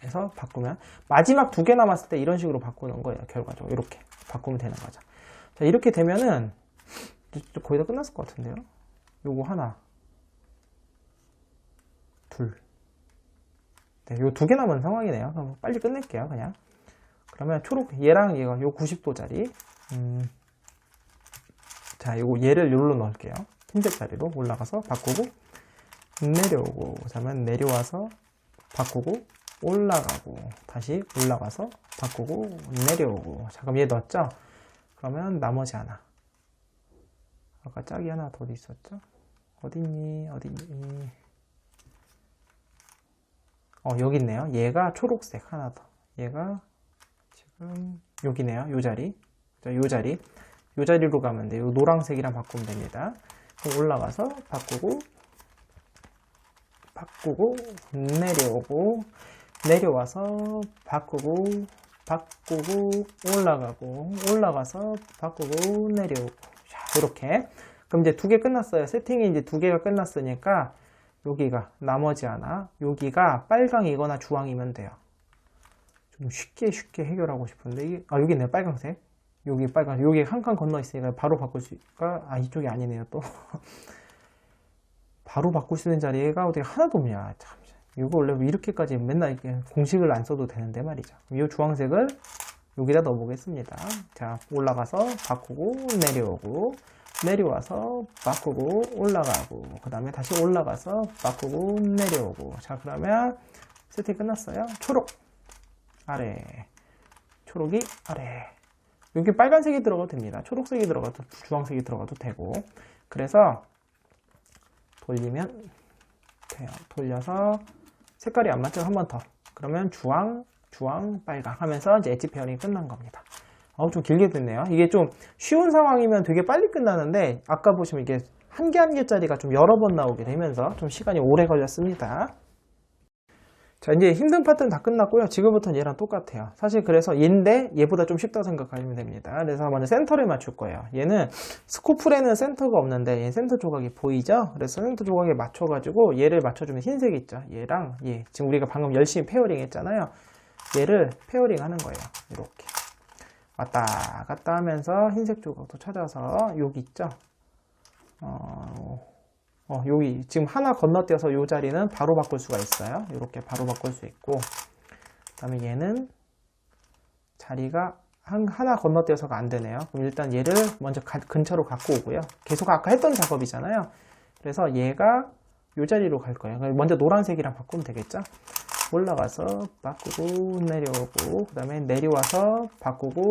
해서 바꾸면 마지막 두 개 남았을 때 이런 식으로 바꾸는 거예요. 결과적으로 이렇게 바꾸면 되는 거죠. 자 이렇게 되면은 거의 다 끝났을 것 같은데요. 요거 하나 둘 네, 요 두 개 남은 상황이네요. 그럼 빨리 끝낼게요. 그냥 그러면 얘랑 얘가 요 90도짜리 자 요거 얘를 요로 넣을게요. 흰색 자리로 올라가서 바꾸고 내려오고 그러면 내려와서 바꾸고 올라가고 다시 올라가서 바꾸고 내려오고 자 그럼 얘 넣었죠? 그러면 나머지 하나 아까 짝이 하나 더 있었죠? 어딨니? 여기 있네요. 얘가 초록색 하나 더 얘가 지금 여기네요. 요 자리 자, 요 자리로 가면 돼요. 노란색이랑 바꾸면 됩니다. 그럼 올라가서 바꾸고 내려오고 내려와서 바꾸고 올라가고 올라가서 바꾸고 내려오고 자, 이렇게 그럼 이제 두 개 끝났어요. 세팅이 이제 두 개가 끝났으니까 여기가 나머지 하나 여기가 빨강이거나 주황이면 돼요. 좀 쉽게 해결하고 싶은데 이게 여기 있네요. 빨강색 여기 빨강 여기 한 칸 건너 있으니까 바로 바꿀 수 있을까? 이쪽이 아니네요. 또 바로 바꿀 수 있는 자리가 어떻게 하나도 없냐. 참 이거 원래 이렇게까지 맨날 공식을 안 써도 되는데 말이죠. 이 주황색을 여기다 넣어 보겠습니다. 자 올라가서 바꾸고 내려오고 내려와서 바꾸고 올라가고 그 다음에 다시 올라가서 바꾸고 내려오고 자 그러면 세팅 끝났어요. 초록 아래 초록이 아래 여기 빨간색이 들어가도 됩니다. 초록색이 들어가도 주황색이 들어가도 되고 그래서 돌리면 돼요. 돌려서 색깔이 안 맞죠? 한 번 더 그러면 주황 빨강 하면서 이제 엣지 페어링이 끝난 겁니다. 좀 길게 됐네요. 이게 좀 쉬운 상황이면 되게 빨리 끝나는데 아까 보시면 이게 한 개짜리가 좀 여러 번 나오게 되면서 좀 시간이 오래 걸렸습니다. 자 이제 힘든 파트는 다 끝났고요. 지금부터는 얘랑 똑같아요. 사실 그래서 얘인데 얘보다 좀 쉽다고 생각하시면 됩니다. 그래서 먼저 센터를 맞출 거예요. 얘는 스코플에는 센터가 없는데 얘는 센터 조각이 보이죠? 그래서 센터 조각에 맞춰가지고 얘를 맞춰주면 흰색 있죠? 얘랑 얘 지금 우리가 방금 열심히 페어링 했잖아요. 얘를 페어링 하는 거예요. 이렇게 왔다 갔다 하면서 흰색 조각도 찾아서 여기 있죠? 여기 지금 하나 건너뛰어서 이 자리는 바로 바꿀 수가 있어요. 이렇게 바로 바꿀 수 있고 그 다음에 얘는 자리가 하나 건너뛰어서가 안 되네요. 그럼 일단 얘를 먼저 근처로 갖고 오고요. 계속 아까 했던 작업이잖아요. 그래서 얘가 이 자리로 갈 거예요. 먼저 노란색이랑 바꾸면 되겠죠? 올라가서 바꾸고 내려오고 그 다음에 내려와서 바꾸고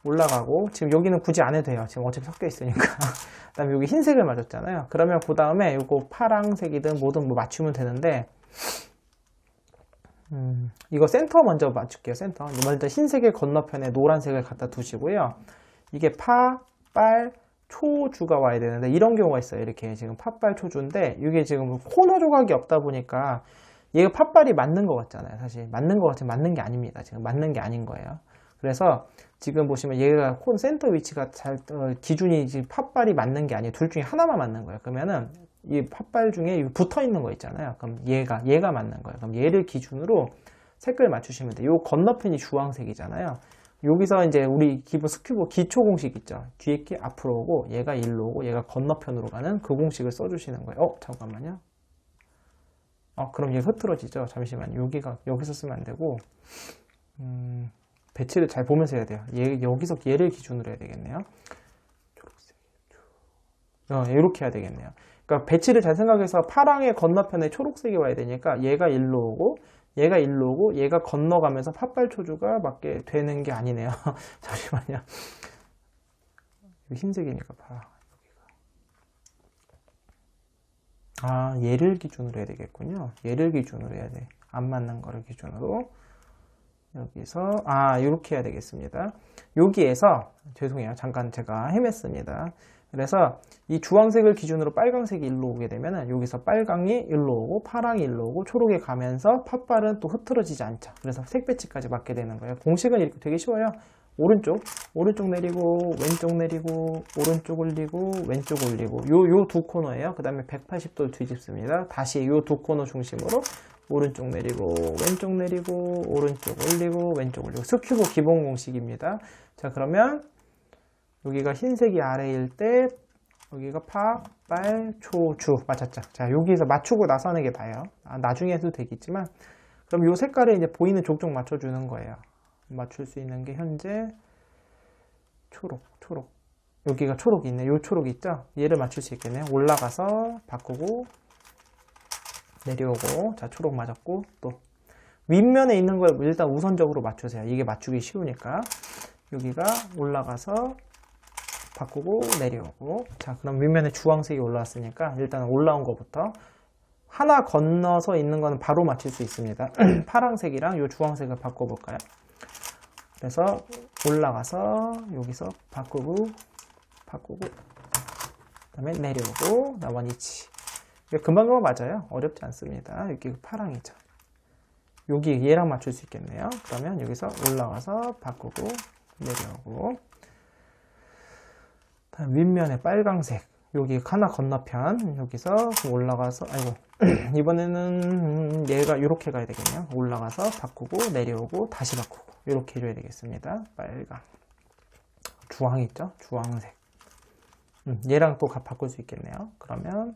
올라가고 지금 여기는 굳이 안 해도 돼요. 지금 어차피 섞여 있으니까. 그 다음에 여기 흰색을 맞았잖아요. 그러면 그 다음에 이거 파랑색이든 뭐든 뭐 맞추면 되는데 이거 센터 먼저 맞출게요. 센터. 먼저 흰색의 건너편에 노란색을 갖다 두시고요. 이게 파, 빨, 초주가 와야 되는데 이런 경우가 있어요. 이렇게 지금 팥발 초주인데 이게 지금 코너 조각이 없다 보니까 얘가 팥발이 맞는 것 같잖아요. 사실 맞는 것 같지만 맞는 게 아닙니다. 지금 맞는 게 아닌 거예요. 그래서 지금 보시면 얘가 콘 센터 위치가 기준이 지금 팥발이 맞는 게 아니에요. 둘 중에 하나만 맞는 거예요. 그러면은 이 팥발 중에 붙어 있는 거 있잖아요. 그럼 얘가 맞는 거예요. 그럼 얘를 기준으로 색깔 맞추시면 돼요. 요 건너편이 주황색이잖아요. 여기서 이제 우리 기본 스큐브 기초 공식 있죠. 뒤에 게 앞으로 오고 얘가 일로 오고 얘가 건너편으로 가는 그 공식을 써주시는 거예요. 잠깐만요. 그럼 얘 흐트러지죠. 잠시만요. 여기서 쓰면 안 되고 배치를 잘 보면서 해야 돼요. 여기서 얘를 기준으로 해야 되겠네요. 초록색. 이렇게 해야 되겠네요. 그러니까 배치를 잘 생각해서 파랑의 건너편에 초록색이 와야 되니까 얘가 일로 오고 얘가 일로 오고 얘가 건너가면서 팥발 초주가 맞게 되는 게 아니네요. 잠시만요. 흰색이니까 얘를 기준으로 해야 되겠군요. 얘를 기준으로 해야 돼. 안 맞는 거를 기준으로. 여기서 이렇게 해야 되겠습니다. 여기에서 죄송해요. 잠깐 제가 헤맸습니다. 그래서 이 주황색을 기준으로 빨강색이 일로 오게 되면은 여기서 빨강이 일로 오고 파랑이 일로 오고 초록이 가면서 팥발은 또 흐트러지지 않죠. 그래서 색 배치까지 맞게 되는 거예요. 공식은 이렇게 되게 쉬워요. 오른쪽 내리고 왼쪽 내리고 오른쪽 올리고 왼쪽 올리고 요 두 코너예요. 그 다음에 180도 뒤집습니다. 다시 요 두 코너 중심으로 오른쪽 내리고 왼쪽 내리고 오른쪽 올리고 왼쪽 올리고 스큐브 기본 공식입니다. 자, 그러면 여기가 흰색이 아래일 때 여기가 파, 빨, 초, 주 맞았죠. 자, 여기서 맞추고 나서는 게 다예요. 나중에 해도 되겠지만 그럼 요 색깔에 이제 보이는 족족 맞춰주는 거예요. 맞출 수 있는 게 현재 초록 여기가 초록이 있네. 요 초록 있죠? 얘를 맞출 수 있겠네요. 올라가서 바꾸고 내려오고 자, 초록 맞았고 또 윗면에 있는 걸 일단 우선적으로 맞추세요. 이게 맞추기 쉬우니까 여기가 올라가서 바꾸고 내려오고 자, 그럼 윗면에 주황색이 올라왔으니까 일단 올라온 것부터 하나 건너서 있는 거는 바로 맞출 수 있습니다. 파란색이랑 요 주황색을 바꿔볼까요? 그래서 올라가서 여기서 바꾸고 그 다음에 내려오고 원위치 금방 맞아요. 어렵지 않습니다. 여기 파랑이죠. 여기 얘랑 맞출 수 있겠네요. 그러면 여기서 올라가서 바꾸고 내려오고 다음 윗면에 빨강색 여기 하나 건너편 여기서 올라가서 이번에는 얘가 이렇게 가야 되겠네요. 올라가서 바꾸고 내려오고 다시 바꾸고 이렇게 해줘야 되겠습니다. 빨강 주황 있죠? 주황색 얘랑 또 바꿀 수 있겠네요. 그러면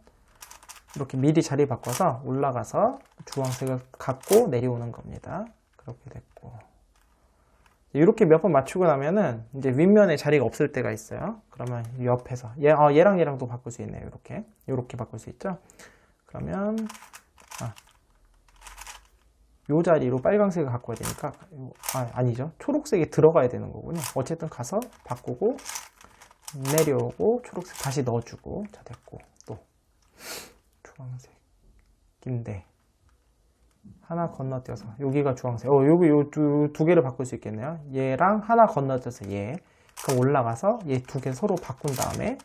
이렇게 미리 자리 바꿔서 올라가서 주황색을 갖고 내려오는 겁니다. 그렇게 됐고 이렇게 몇 번 맞추고 나면은 이제 윗면에 자리가 없을 때가 있어요. 그러면 옆에서 얘랑 얘랑도 바꿀 수 있네요. 이렇게 바꿀 수 있죠. 그러면 요 자리로 빨강색을 갖고 와야 되니까 아니죠. 초록색이 들어가야 되는 거군요. 어쨌든 가서 바꾸고 내려오고 초록색 다시 넣어주고 자, 됐고 또 주황색인데 하나 건너뛰어서 여기가 주황색 여기 요 두 개를 바꿀 수 있겠네요. 얘랑 하나 건너뛰어서 그럼 올라가서 얘 두 개 서로 바꾼 다음에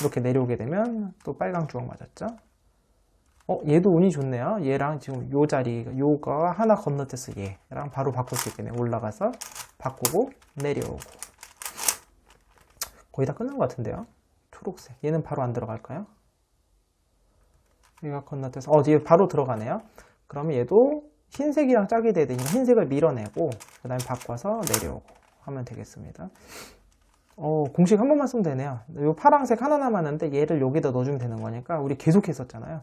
이렇게 내려오게 되면 또 빨강 주황 맞았죠. 얘도 운이 좋네요. 얘랑 지금 요 자리 요가 하나 건너뛰어서 얘랑 바로 바꿀 수 있겠네요. 올라가서 바꾸고 내려오고 거의 다 끝난 것 같은데요. 초록색 얘는 바로 안 들어갈까요? 얘가 건너뛰어서 얘 바로 들어가네요. 그러면 얘도 흰색이랑 짝이 돼야 되니까 흰색을 밀어내고 그 다음에 바꿔서 내려오고 하면 되겠습니다. 공식 한 번만 쓰면 되네요. 요 파란색 하나 남았는데 얘를 여기다 넣어주면 되는 거니까 우리 계속 했었잖아요.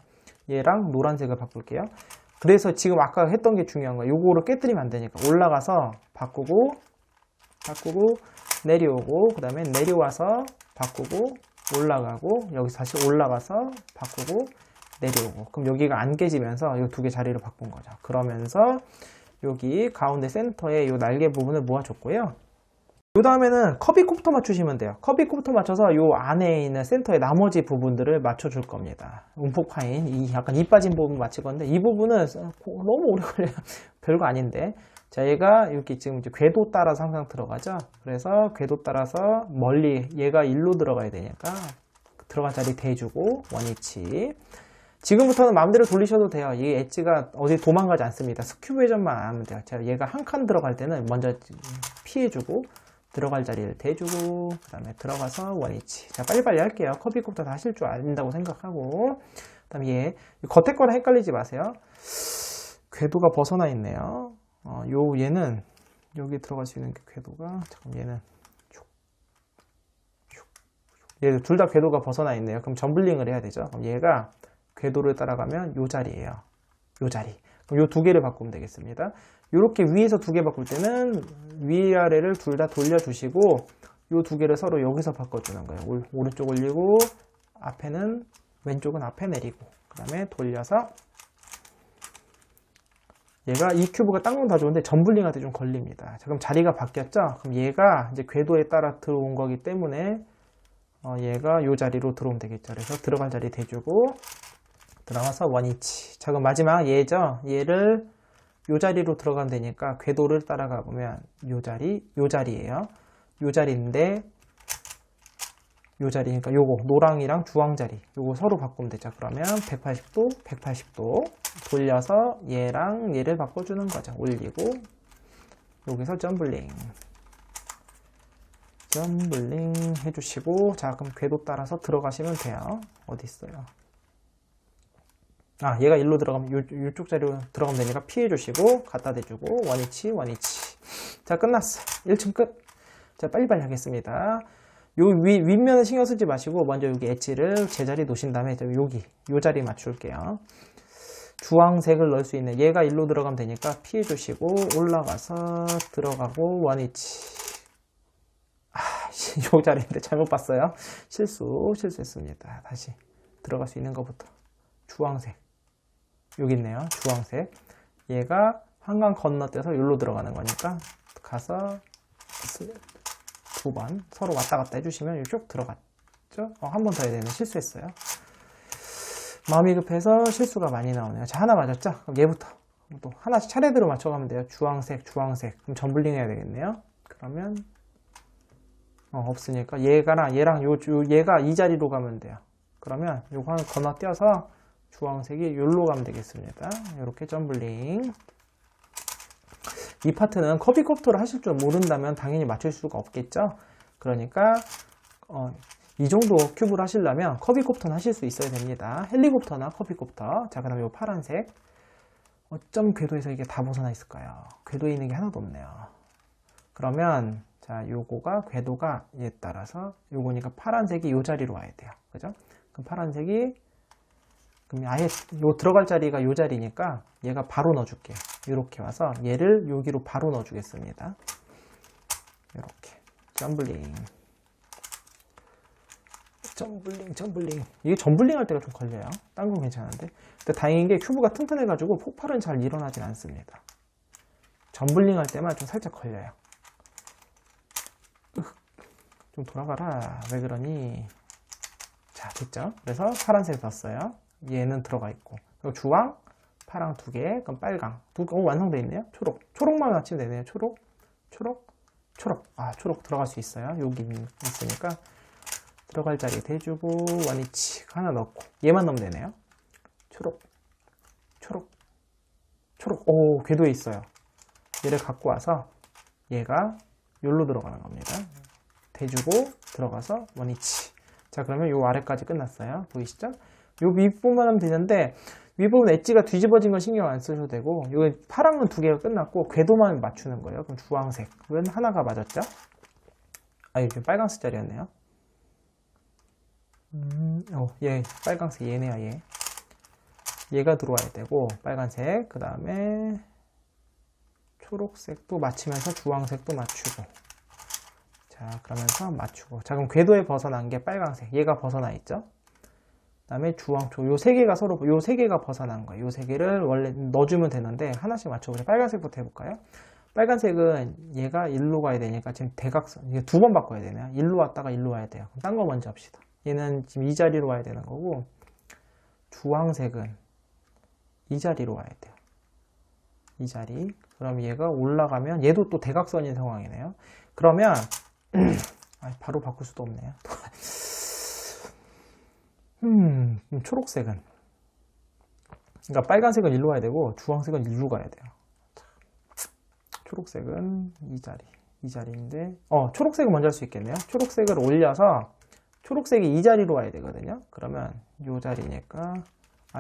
얘랑 노란색을 바꿀게요. 그래서 지금 아까 했던 게 중요한 거예요. 요거를 깨뜨리면 안 되니까 올라가서 바꾸고 내려오고 그 다음에 내려와서 바꾸고 올라가고 여기서 다시 올라가서 바꾸고 내려오고. 그럼 여기가 안 깨지면서 이 두 개 자리를 바꾼 거죠. 그러면서 여기 가운데 센터에 이 날개 부분을 모아줬고요. 그 다음에는 커비콥터 맞추시면 돼요. 커비콥터 맞춰서 이 안에 있는 센터의 나머지 부분들을 맞춰줄 겁니다. 움푹 파인 이 약간 이 빠진 부분 맞출 건데 이 부분은 너무 오래 걸려요. 별거 아닌데. 자, 얘가 이렇게 지금 이제 궤도 따라서 항상 들어가죠. 그래서 궤도 따라서 멀리 얘가 일로 들어가야 되니까 들어간 자리 대주고 원위치. 지금부터는 마음대로 돌리셔도 돼요. 이 엣지가 어디 도망가지 않습니다. 스큐브 회전만 안 하면 돼요. 자, 얘가 한 칸 들어갈 때는 먼저 피해주고 들어갈 자리를 대주고 그 다음에 들어가서 원위치. 자, 빨리빨리 할게요. 커비콥터 다 하실 줄 안다고 생각하고 그 다음에 얘 겉에 거랑 헷갈리지 마세요. 궤도가 벗어나 있네요. 얘는 여기 들어갈 수 있는 게 궤도가 잠깐 얘는 얘 둘 다 궤도가 벗어나 있네요. 그럼 점블링을 해야 되죠. 그럼 얘가 궤도를 따라가면 요 자리예요. 요 자리. 그럼 요 두 개를 바꾸면 되겠습니다. 이렇게 위에서 두 개 바꿀 때는 위아래를 둘 다 돌려주시고 요 두 개를 서로 여기서 바꿔주는 거예요. 오른쪽 올리고 앞에는 왼쪽은 앞에 내리고 그 다음에 돌려서 얘가 이 큐브가 딴 건 다 좋은데 점블링할 때 좀 걸립니다. 자, 그럼 자리가 바뀌었죠? 그럼 얘가 이제 궤도에 따라 들어온 거기 때문에 얘가 요 자리로 들어오면 되겠죠. 그래서 들어갈 자리 대주고 들어가서 원위치. 자, 그럼 마지막 얘죠? 얘를 요 자리로 들어가면 되니까 궤도를 따라가 보면 요 자리예요. 요 자리인데 요 자리니까 요거 노랑이랑 주황 자리 요거 서로 바꾸면 되죠. 그러면 180도 180도 돌려서 얘랑 얘를 바꿔주는 거죠. 올리고 여기서 점블링 해주시고 자, 그럼 궤도 따라서 들어가시면 돼요. 어디 있어요? 아, 얘가 일로 들어가면 요쪽 자리로 들어가면 되니까 피해주시고 갖다 대주고 원위치. 자, 끝났어. 1층 끝. 자, 빨리빨리 하겠습니다. 요 윗면은 신경 쓰지 마시고 먼저 여기 엣지를 제자리 놓으신 다음에 여기 요 자리 맞출게요. 주황색을 넣을 수 있는 얘가 일로 들어가면 되니까 피해 주시고 올라가서 들어가고 원위치. 요 자리인데 잘못 봤어요. 실수했습니다. 다시 들어갈 수 있는 것부터 주황색 여기 있네요. 주황색 얘가 한강 건너뛰어서 여기로 들어가는 거니까 가서 두 번 서로 왔다 갔다 해주시면 쭉 들어갔죠. 한 번 더 해야 되는 실수했어요. 마음이 급해서 실수가 많이 나오네요. 자, 하나 맞았죠? 그럼 얘부터 또 하나씩 차례대로 맞춰가면 돼요. 주황색 그럼 점블링 해야 되겠네요. 그러면 없으니까 얘랑 얘가 이 자리로 가면 돼요. 그러면 요거 하나 건너뛰어서 주황색이 여기로 가면 되겠습니다. 이렇게 점블링. 이 파트는 커비콥터를 하실 줄 모른다면 당연히 맞출 수가 없겠죠. 그러니까 이 정도 큐브를 하시려면 커비콥터는 하실 수 있어야 됩니다. 헬리콥터나 커비콥터. 자, 그럼 이 파란색 어쩜 궤도에서 이게 다 벗어나 있을까요? 궤도에 있는 게 하나도 없네요. 그러면 자, 요거가 궤도가 얘 따라서 요거니까 파란색이 요 자리로 와야 돼요. 그죠? 그럼 파란색이 그럼 아예 요 들어갈 자리가 요 자리니까 얘가 바로 넣어줄게요. 이렇게 와서 얘를 여기로 바로 넣어주겠습니다. 이렇게 점블링. 이게 점블링 할 때가 좀 걸려요. 딴 건 괜찮은데. 근데 다행인 게 큐브가 튼튼해가지고 폭발은 잘 일어나진 않습니다. 점블링 할 때만 좀 살짝 걸려요. 좀 돌아가라. 왜 그러니? 자, 됐죠? 그래서 파란색 넣었어요. 얘는 들어가 있고. 그리고 주황, 파랑 두 개, 그럼 빨강. 완성되어 있네요. 초록만 맞추면 되네요. 초록. 아, 초록 들어갈 수 있어요. 여기 있으니까. 들어갈 자리 대주고, 원위치 하나 넣고. 얘만 넣으면 되네요. 초록. 오, 궤도에 있어요. 얘를 갖고 와서 얘가 여기로 들어가는 겁니다. 대주고, 들어가서 원위치. 자, 그러면 요 아래까지 끝났어요. 보이시죠? 요 윗부분만 하면 되는데 윗부분 엣지가 뒤집어진 건 신경 안 쓰셔도 되고 요 파랑은 두 개가 끝났고 궤도만 맞추는 거예요. 그럼 주황색 왜 하나가 맞았죠? 아, 이게 빨간색 자리였네요. 얘 빨간색 얘네요. 얘가 들어와야 되고 빨간색 그 다음에 초록색도 맞추면서 주황색도 맞추고 자, 그러면서 맞추고 자, 그럼 궤도에 벗어난 게 빨간색 얘가 벗어나 있죠? 그다음에 주황초 요 세 개가 서로 요 세 개가 벗어난 거예요. 요 세 개를 원래 넣어주면 되는데 하나씩 맞춰보자. 빨간색부터 해볼까요? 빨간색은 얘가 일로 가야 되니까 지금 대각선 이게 두 번 바꿔야 되네요. 일로 왔다가 일로 와야 돼요. 딴 거 먼저 합시다. 얘는 지금 이 자리로 와야 되는 거고 주황색은 이 자리로 와야 돼요. 이 자리. 그럼 얘가 올라가면 얘도 또 대각선인 상황이네요. 그러면 바로 바꿀 수도 없네요. 초록색은 그러니까 빨간색은 일로 와야 되고 주황색은 일로 가야 돼요. 초록색은 이 자리인데 초록색은 먼저 할 수 있겠네요. 초록색을 올려서 초록색이 이 자리로 와야 되거든요. 그러면 이 자리니까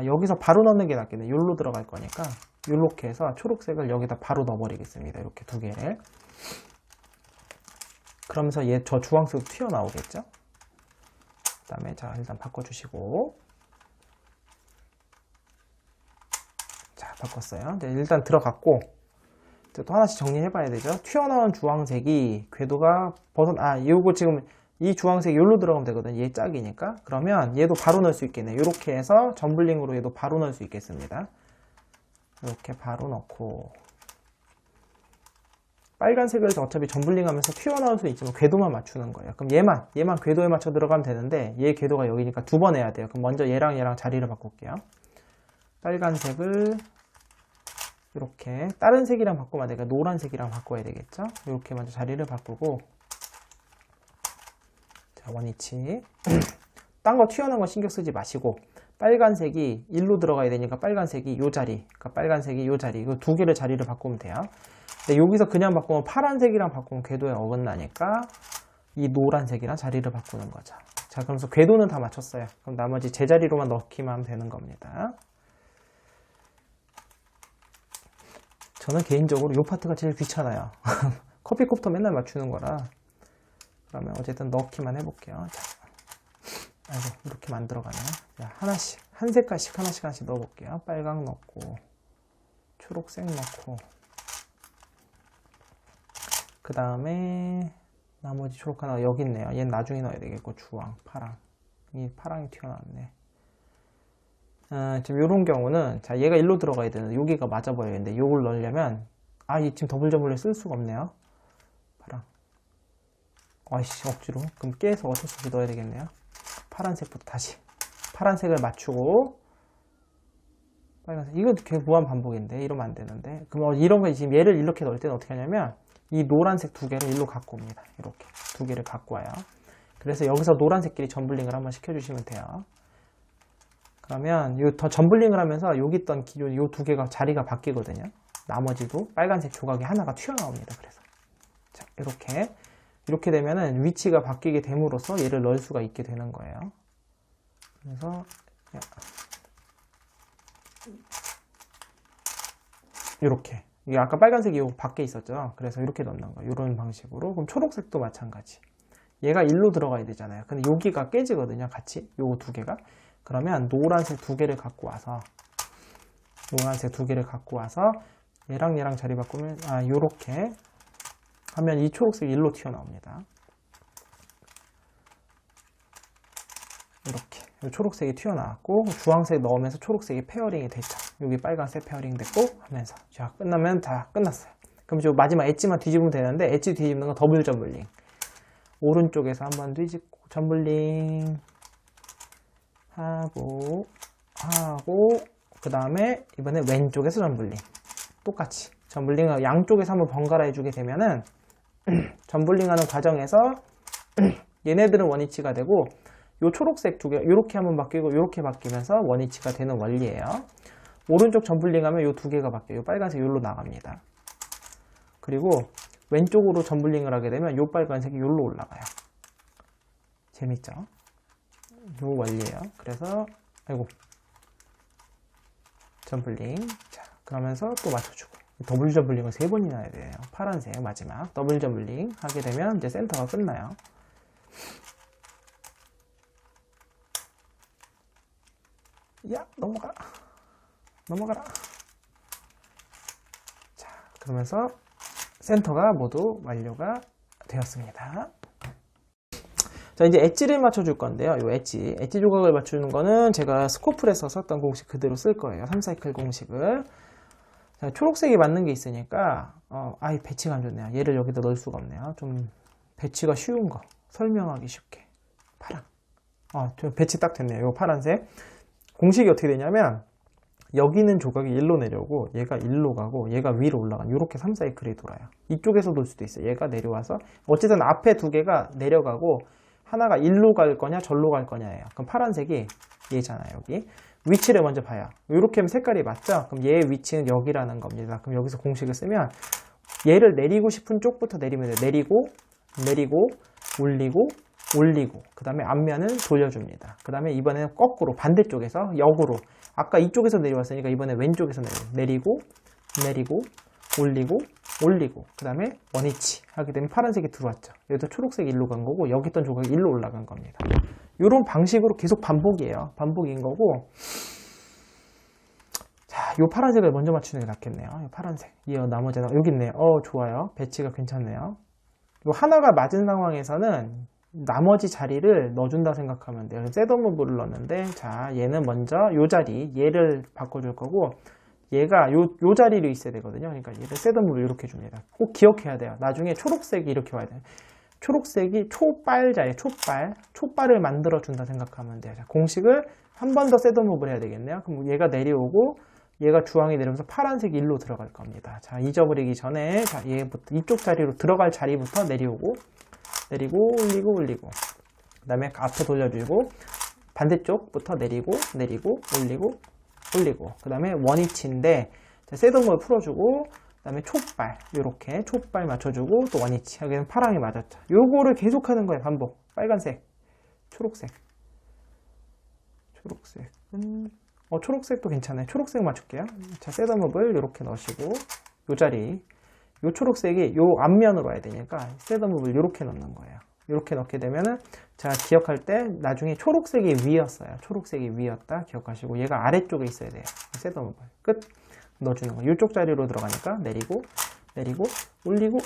여기서 바로 넣는 게 낫겠네. 여기로 들어갈 거니까 이렇게 해서 초록색을 여기다 바로 넣어버리겠습니다. 이렇게 두 개를. 그러면서 저 주황색 튀어나오겠죠. 그 다음에 자 일단 바꿔주시고 자 바꿨어요. 네, 일단 들어갔고 또 하나씩 정리해 봐야 되죠. 튀어나온 주황색이 궤도가 요거 지금 이 주황색이 여기로 들어가면 되거든요. 얘 짝이니까. 그러면 얘도 바로 넣을 수 있겠네요. 이렇게 해서 점블링으로 얘도 바로 넣을 수 있겠습니다. 이렇게 바로 넣고 빨간색을 어차피 점블링 하면서 튀어나올 수 있지만 궤도만 맞추는 거예요. 그럼 얘만 궤도에 맞춰 들어가면 되는데 얘 궤도가 여기니까 두 번 해야 돼요. 그럼 먼저 얘랑 자리를 바꿀게요. 빨간색을 이렇게 다른 색이랑 바꾸면 안 되니까 노란색이랑 바꿔야 되겠죠. 이렇게 먼저 자리를 바꾸고 자 원위치 딴 거 튀어나온 거 신경 쓰지 마시고 빨간색이 일로 들어가야 되니까 빨간색이 요 자리 그러니까 빨간색이 요 자리 이거 두 개를 자리를 바꾸면 돼요. 근데 여기서 그냥 바꾸면 파란색이랑 바꾸면 궤도에 어긋나니까 이 노란색이랑 자리를 바꾸는 거죠. 자 그러면서 궤도는 다 맞췄어요. 그럼 나머지 제자리로만 넣기만 하면 되는 겁니다. 저는 개인적으로 이 파트가 제일 귀찮아요. 커피컵도 맨날 맞추는 거라. 그러면 어쨌든 넣기만 해볼게요. 자, 아이고 이렇게 만들어가네요. 자, 하나씩 한 색깔씩 하나씩 넣어볼게요. 빨강 넣고 초록색 넣고 그 다음에 나머지 초록 하나 여기 있네요. 얘는 나중에 넣어야 되겠고 주황, 파랑 이 파랑이 튀어나왔네. 지금 이런 경우는 자 얘가 일로 들어가야 되는데 여기가 맞아 보여야 되는데 요걸 넣으려면 이 지금 더블 점블을 쓸 수가 없네요. 파랑 아이씨 억지로 그럼 깨서 어쩔 수 없이 넣어야 되겠네요. 파란색부터 다시 파란색을 맞추고 빨간색 이거 계속 무한 반복인데 이러면 안 되는데 그럼 이런 거 지금 얘를 이렇게 넣을 때는 어떻게 하냐면 이 노란색 두 개를 일로 갖고 옵니다. 이렇게 두 개를 갖고 와요. 그래서 여기서 노란색끼리 점블링을 한번 시켜주시면 돼요. 그러면 더 점블링을 하면서 여기 있던 기존 요 두 개가 자리가 바뀌거든요. 나머지도 빨간색 조각이 하나가 튀어나옵니다. 그래서 자 이렇게 되면은 위치가 바뀌게 됨으로써 얘를 넣을 수가 있게 되는 거예요. 그래서 이렇게 이게 아까 빨간색이 요 밖에 있었죠. 그래서 이렇게 넣는 거예요. 이런 방식으로. 그럼 초록색도 마찬가지. 얘가 일로 들어가야 되잖아요. 근데 여기가 깨지거든요. 같이 요 두 개가. 그러면 노란색 두 개를 갖고 와서 얘랑 자리 바꾸면 요렇게 하면 이 초록색이 일로 튀어나옵니다. 이렇게 초록색이 튀어나왔고 주황색 넣으면서 초록색이 페어링이 됐죠. 여기 빨간색 페어링 됐고 하면서 자 끝나면 다 끝났어요. 그럼 저 마지막 엣지만 뒤집으면 되는데 엣지 뒤집는 건 더블 점블링. 오른쪽에서 한번 뒤집고 점블링 하고 그 다음에 이번에 왼쪽에서 점블링 똑같이 점블링을 양쪽에서 한번 번갈아 해주게 되면은 점블링하는 과정에서 얘네들은 원위치가 되고 요 초록색 두 개 이렇게 한번 바뀌고 이렇게 바뀌면서 원위치가 되는 원리예요. 오른쪽 점블링하면 요 두 개가 바뀌어요. 요 빨간색 요로 나갑니다. 그리고 왼쪽으로 점블링을 하게 되면 요 빨간색이 요로 올라가요. 재밌죠? 요 원리예요. 그래서 점블링 자 그러면서 또 맞춰주고 더블 점블링을 3번이나 해야 돼요. 파란색 마지막 더블 점블링 하게 되면 이제 센터가 끝나요. 야 넘어가라 자 그러면서 센터가 모두 완료가 되었습니다. 자, 이제 엣지를 맞춰줄 건데요. 요 엣지 조각을 맞추는 거는 제가 스코플에서 썼던 공식 그대로 쓸 거예요. 3사이클 공식을. 자, 초록색이 맞는 게 있으니까, 배치가 안 좋네요. 얘를 여기다 넣을 수가 없네요. 좀, 배치가 쉬운 거. 설명하기 쉽게. 파랑. 배치 딱 됐네요. 요 파란색. 공식이 어떻게 되냐면, 여기 있는 조각이 1로 내려오고, 얘가 1로 가고, 얘가 위로 올라가는, 요렇게 3사이클이 돌아요. 이쪽에서 돌 수도 있어요. 얘가 내려와서. 어쨌든 앞에 두 개가 내려가고, 하나가 1로 갈 거냐, 절로 갈 거냐예요. 그럼 파란색이 얘잖아요, 여기. 위치를 먼저 봐요. 이렇게 하면 색깔이 맞죠? 그럼 얘의 위치는 여기라는 겁니다. 그럼 여기서 공식을 쓰면 얘를 내리고 싶은 쪽부터 내리면 돼요. 내리고, 올리고, 그 다음에 앞면은 돌려줍니다. 그 다음에 이번에는 거꾸로 반대쪽에서 역으로 아까 이쪽에서 내려왔으니까 이번에 왼쪽에서 내리고, 올리고, 그 다음에 원위치 하게 되면 파란색이 들어왔죠. 여기도 초록색이 일로 간 거고 여기 있던 조각이 일로 올라간 겁니다. 이런 방식으로 계속 반복이에요. 반복인 거고. 자, 요 파란색을 먼저 맞추는 게 낫겠네요. 요 파란색. 나머지 하나 여기 있네요. 좋아요. 배치가 괜찮네요. 요 하나가 맞은 상황에서는 나머지 자리를 넣어준다 생각하면 돼요. 셋업무브를 넣었는데, 자, 얘는 먼저 요 자리, 얘를 바꿔줄 거고, 얘가 요 자리로 있어야 되거든요. 그러니까 얘를 셋업무브를 이렇게 줍니다. 꼭 기억해야 돼요. 나중에 초록색이 이렇게 와야 돼요. 초록색이 초빨자예요. 초빨을 만들어준다 생각하면 돼요. 자, 공식을 한 번 더 셋업무브를 해야 되겠네요. 그럼 얘가 내려오고, 얘가 주황이 내려오면서 파란색이 일로 들어갈 겁니다. 자, 잊어버리기 전에, 자, 얘부터, 이쪽 자리로 들어갈 자리부터 내리고, 올리고. 그 다음에 앞에 돌려주고, 반대쪽부터 내리고, 올리고. 그 다음에 원위치인데, 셋업무브 풀어주고, 그 다음에 촉발, 요렇게 촉발 맞춰주고, 또 원위치. 여기는 파랑이 맞았죠. 요거를 계속 하는 거예요, 반복. 빨간색, 초록색. 초록색도 괜찮아요. 초록색 맞출게요. 자, 셋업무브를 요렇게 넣으시고, 요 자리. 요 초록색이 요 앞면으로 와야 되니까 셋업무브를 요렇게 넣는 거예요. 요렇게 넣게 되면은 자, 기억할 때 나중에 초록색이 위였어요. 초록색이 위였다 기억하시고 얘가 아래쪽에 있어야 돼요. 셋업무브 끝 넣어주는 거예요. 요쪽 자리로 들어가니까 내리고 올리고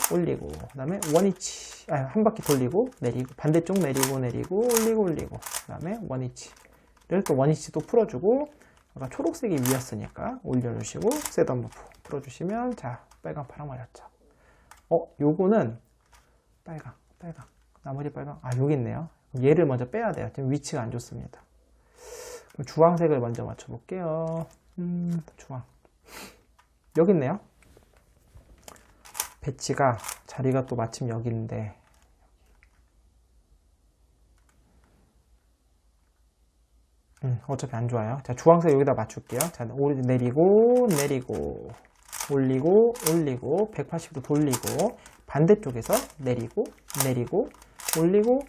그 다음에 원위치 한 바퀴 돌리고 내리고 반대쪽 내리고 올리고 그 다음에 원위치를 또 원위치도 풀어주고 아까 초록색이 위였으니까 올려주시고 셋업무브 풀어주시면 자 빨강 파랑 맞았죠. 요거는 빨강 나머지 빨강 여기 있네요. 얘를 먼저 빼야 돼요. 지금 위치가 안 좋습니다. 그럼 주황색을 먼저 맞춰 볼게요. 주황 여기 있네요. 배치가 자리가 또 마침 여기인데 어차피 안 좋아요. 자, 주황색 여기다 맞출게요. 자, 내리고 올리고 180도 돌리고 반대쪽에서 내리고 올리고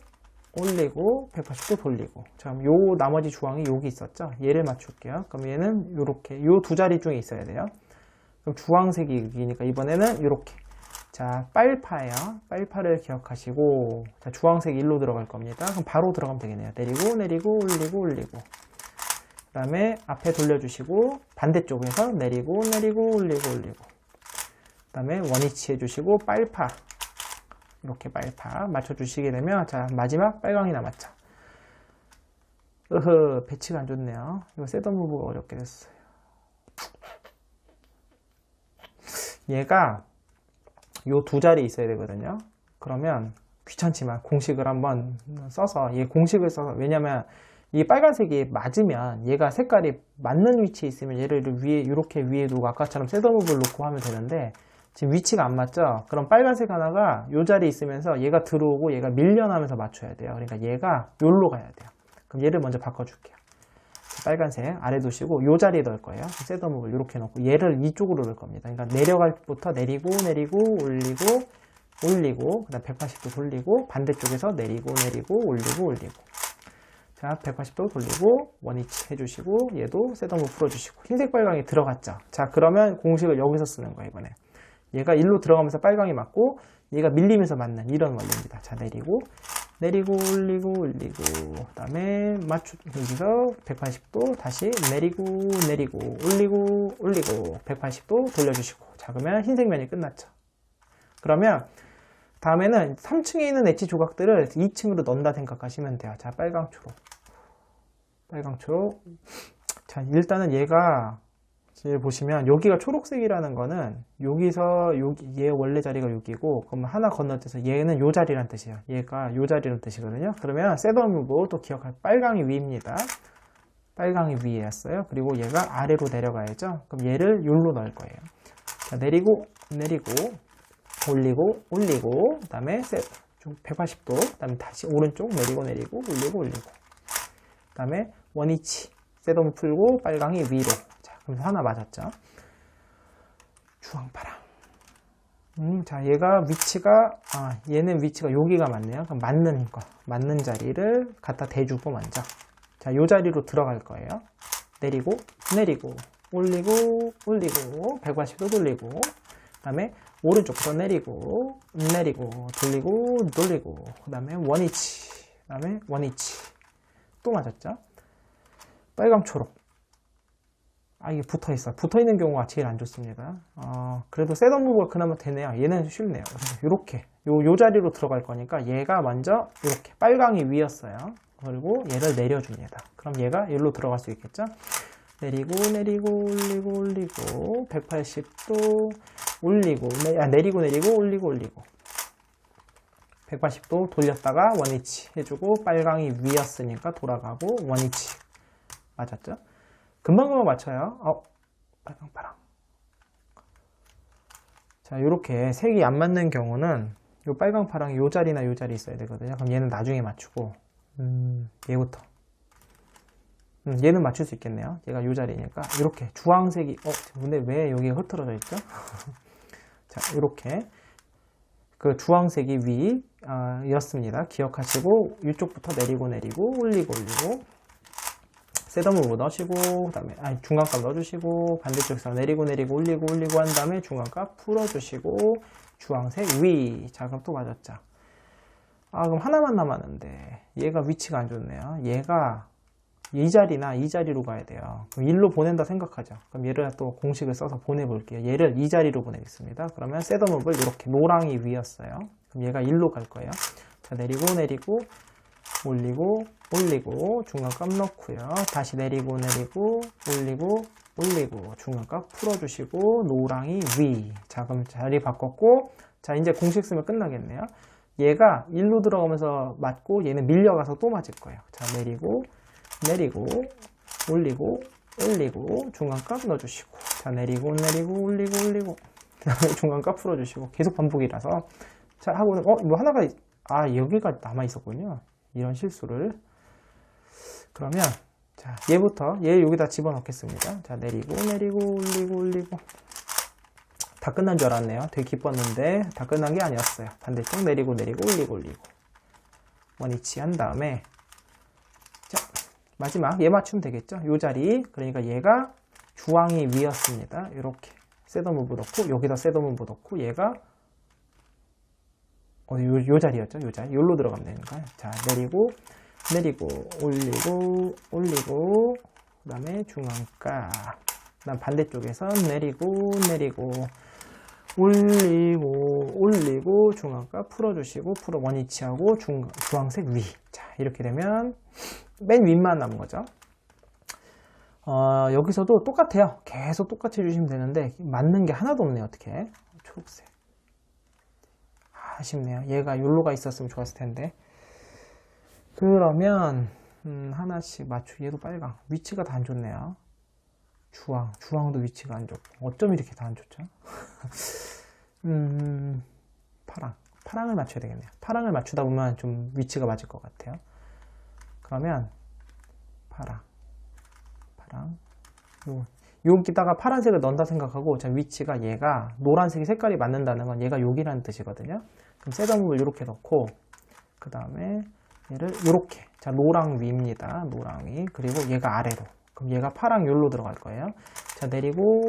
180도 돌리고 자, 요 나머지 주황이 여기 있었죠. 얘를 맞출게요. 그럼 얘는 요렇게 요 두 자리 중에 있어야 돼요. 그럼 주황색이 여기니까 이번에는 요렇게 자, 빨파예요. 빨파를 기억하시고 자, 주황색 일로 들어갈 겁니다. 그럼 바로 들어가면 되겠네요. 내리고 올리고 그 다음에 앞에 돌려주시고 반대쪽에서 내리고 올리고 그 다음에 원위치 해주시고 빨파 이렇게 빨파 맞춰주시게 되면 자 마지막 빨강이 남았죠. 배치가 안 좋네요. 이거 셋업무브가 어렵게 됐어요. 얘가 요 두 자리 있어야 되거든요. 그러면 귀찮지만 공식을 한번 써서 얘 공식을 써서 왜냐면 이 빨간색이 맞으면 얘가 색깔이 맞는 위치에 있으면 얘를 위에 이렇게 위에 두고 아까처럼 셋업무브를 놓고 하면 되는데 지금 위치가 안 맞죠? 그럼 빨간색 하나가 요 자리에 있으면서 얘가 들어오고 얘가 밀려나면서 맞춰야 돼요. 그러니까 얘가 요로 가야 돼요. 그럼 얘를 먼저 바꿔줄게요. 빨간색 아래 두시고 요 자리에 넣을 거예요. 셋업무브를 이렇게 넣고 얘를 이쪽으로 넣을 겁니다. 그러니까 내려갈 때부터 내리고 올리고 그 다음 180도 돌리고 반대쪽에서 내리고 올리고 자 180도 돌리고 원위치 해주시고 얘도 셋업무브 풀어주시고 흰색 빨강이 들어갔죠. 자 그러면 공식을 여기서 쓰는 거예요. 이번에 얘가 일로 들어가면서 빨강이 맞고 얘가 밀리면서 맞는 이런 원리입니다. 자 내리고 올리고 그 다음에 여기서 180도 다시 내리고 올리고 180도 돌려주시고 자 그러면 흰색 면이 끝났죠. 그러면 다음에는 3층에 있는 엣지 조각들을 2층으로 넣는다 생각하시면 돼요. 자, 빨강, 초록. 빨강, 초록. 자, 일단은 얘가, 지금 보시면 여기가 초록색이라는 거는 여기서 여기 얘 원래 자리가 여기고 그럼 하나 건너뛰어서 얘는 요 자리란 뜻이에요. 얘가 요 자리란 뜻이거든요. 그러면 셋업무브 또 기억할 빨강이 위입니다. 빨강이 위에였어요. 그리고 얘가 아래로 내려가야죠. 그럼 얘를 요로 넣을 거예요. 자, 내리고 올리고 그 다음에 180도 그 다음에 다시 오른쪽 내리고 올리고 그 다음에 원위치 셋업 풀고 빨강이 위로. 그래서 하나 맞았죠. 주황파랑. 자, 얘가 위치가, 얘는 위치가 여기가 맞네요. 그럼 맞는 자리를 갖다 대주고 먼저. 자, 요 자리로 들어갈 거예요. 내리고, 올리고, 180도 돌리고, 그 다음에 오른쪽부터 내리고, 돌리고, 그 다음에 원위치, 또 맞았죠. 빨강, 초록. 이게 붙어있는 경우가 제일 안 좋습니다. 그래도 셋업무브가 그나마 되네요. 얘는 쉽네요. 그래서 요렇게, 요 자리로 들어갈 거니까 얘가 먼저 이렇게 빨강이 위였어요. 그리고 얘를 내려줍니다. 그럼 얘가 여기로 들어갈 수 있겠죠? 내리고, 올리고, 180도, 올리고, 180도 돌렸다가 원위치 해주고, 빨강이 위였으니까 돌아가고, 원위치. 맞았죠? 금방 맞춰요. 빨강, 파랑. 자, 요렇게 색이 안 맞는 경우는 요 빨강, 파랑이 요 자리나 요 자리 있어야 되거든요. 그럼 얘는 나중에 맞추고, 얘부터. 얘는 맞출 수 있겠네요. 얘가 요 자리니까. 이렇게 주황색이, 근데 왜 여기가 흐트러져 있죠? 자, 요렇게. 그 주황색이 이었습니다. 기억하시고, 이쪽부터 내리고, 올리고. 셋업무브 넣으시고, 그 다음에, 중간값 넣어주시고, 반대쪽에서 내리고, 올리고 한 다음에 중간값 풀어주시고, 주황색 위. 자, 그럼 또 맞았죠. 그럼 하나만 남았는데, 얘가 위치가 안 좋네요. 얘가 이 자리나 이 자리로 가야 돼요. 그럼 1로 보낸다 생각하죠. 그럼 얘를 또 공식을 써서 보내볼게요. 얘를 이 자리로 보내겠습니다. 그러면 셋업무브를 이렇게 노랑이 위였어요. 그럼 얘가 1로 갈 거예요. 자, 내리고, 올리고, 중간값 넣고요. 다시 내리고, 올리고, 중간값 풀어주시고, 노랑이 위. 자, 그럼 자리 바꿨고, 자, 이제 공식 쓰면 끝나겠네요. 얘가 1로 들어가면서 맞고, 얘는 밀려가서 또 맞을 거예요. 자, 내리고, 올리고, 중간값 넣어주시고, 자, 내리고, 올리고, 중간값 풀어주시고, 계속 반복이라서, 자, 하고는, 뭐 하나가, 여기가 남아있었군요. 이런 실수를. 그러면, 자, 얘 여기다 집어넣겠습니다. 자, 내리고, 올리고. 다 끝난 줄 알았네요. 되게 기뻤는데, 다 끝난 게 아니었어요. 반대쪽 내리고, 올리고. 원위치 한 다음에, 자, 마지막, 얘 맞추면 되겠죠? 요 자리. 그러니까 얘가 주황이 위였습니다. 이렇게. 셋업무브 넣고, 여기다 셋업무브 넣고, 얘가 요 자리였죠? 요 자리. 요로 들어가면 되는 거예요. 자, 내리고, 올리고, 그 다음에 중앙가. 그 다음 반대쪽에선 내리고, 올리고, 중앙가 풀어주시고, 원위치하고, 주황색 위. 자, 이렇게 되면, 맨 윗만 남은 거죠. 여기서도 똑같아요. 계속 똑같이 해주시면 되는데, 맞는 게 하나도 없네요. 어떻게? 초록색. 아쉽네요. 얘가 욜로가 있었으면 좋았을 텐데. 그러면 하나씩 얘도 빨강. 위치가 다 안 좋네요. 주황도 위치가 안 좋고. 어쩜 이렇게 다 안 좋죠? 파랑을 맞춰야 되겠네요. 파랑을 맞추다 보면 좀 위치가 맞을 것 같아요. 그러면 파랑. 여기다가 파란색을 넣는다 생각하고, 자, 위치가 얘가 노란색이 색깔이 맞는다는 건 얘가 여기라는 뜻이거든요. 그럼 셋업무브를 이렇게 넣고, 그 다음에 얘를 이렇게. 자, 노랑 위입니다. 노랑 위. 그리고 얘가 아래로. 그럼 얘가 파랑 요로 들어갈 거예요. 자, 내리고,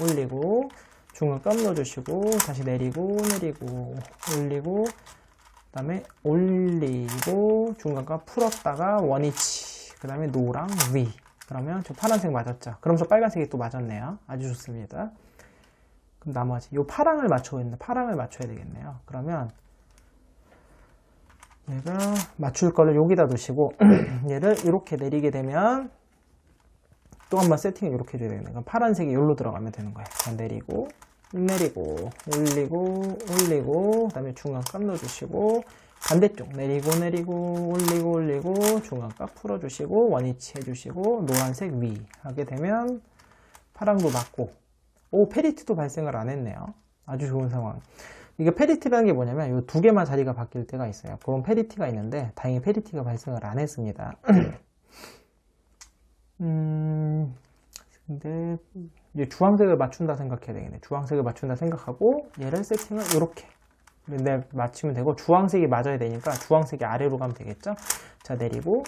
올리고, 중간값 넣어주시고, 다시 내리고, 올리고, 그 다음에 올리고, 중간값 풀었다가 원위치. 그 다음에 노랑 위. 그러면 저 파란색 맞았죠. 그러면서 빨간색이 또 맞았네요. 아주 좋습니다. 그럼 나머지 요 파랑을 맞춰야 되겠네요. 그러면 얘가 맞출 거를 여기다 두시고 얘를 이렇게 내리게 되면 또 한번 세팅을 이렇게 해줘야 되겠네요. 그럼 파란색이 여기로 들어가면 되는 거예요. 내리고 올리고 그 다음에 중간값 넣어주시고 반대쪽 내리고 올리고 중간값 풀어주시고 원위치 해주시고 노란색 위 하게 되면 파랑도 맞고 페리티도 발생을 안 했네요. 아주 좋은 상황. 이게 페리티라는 게 뭐냐면 이 두 개만 자리가 바뀔 때가 있어요. 그런 페리티가 있는데 다행히 페리티가 발생을 안 했습니다. 근데 이제 주황색을 맞춘다 생각해야 되겠네. 주황색을 맞춘다 생각하고 얘를 세팅을 이렇게 맞추면 되고 주황색이 맞아야 되니까 주황색이 아래로 가면 되겠죠. 자 내리고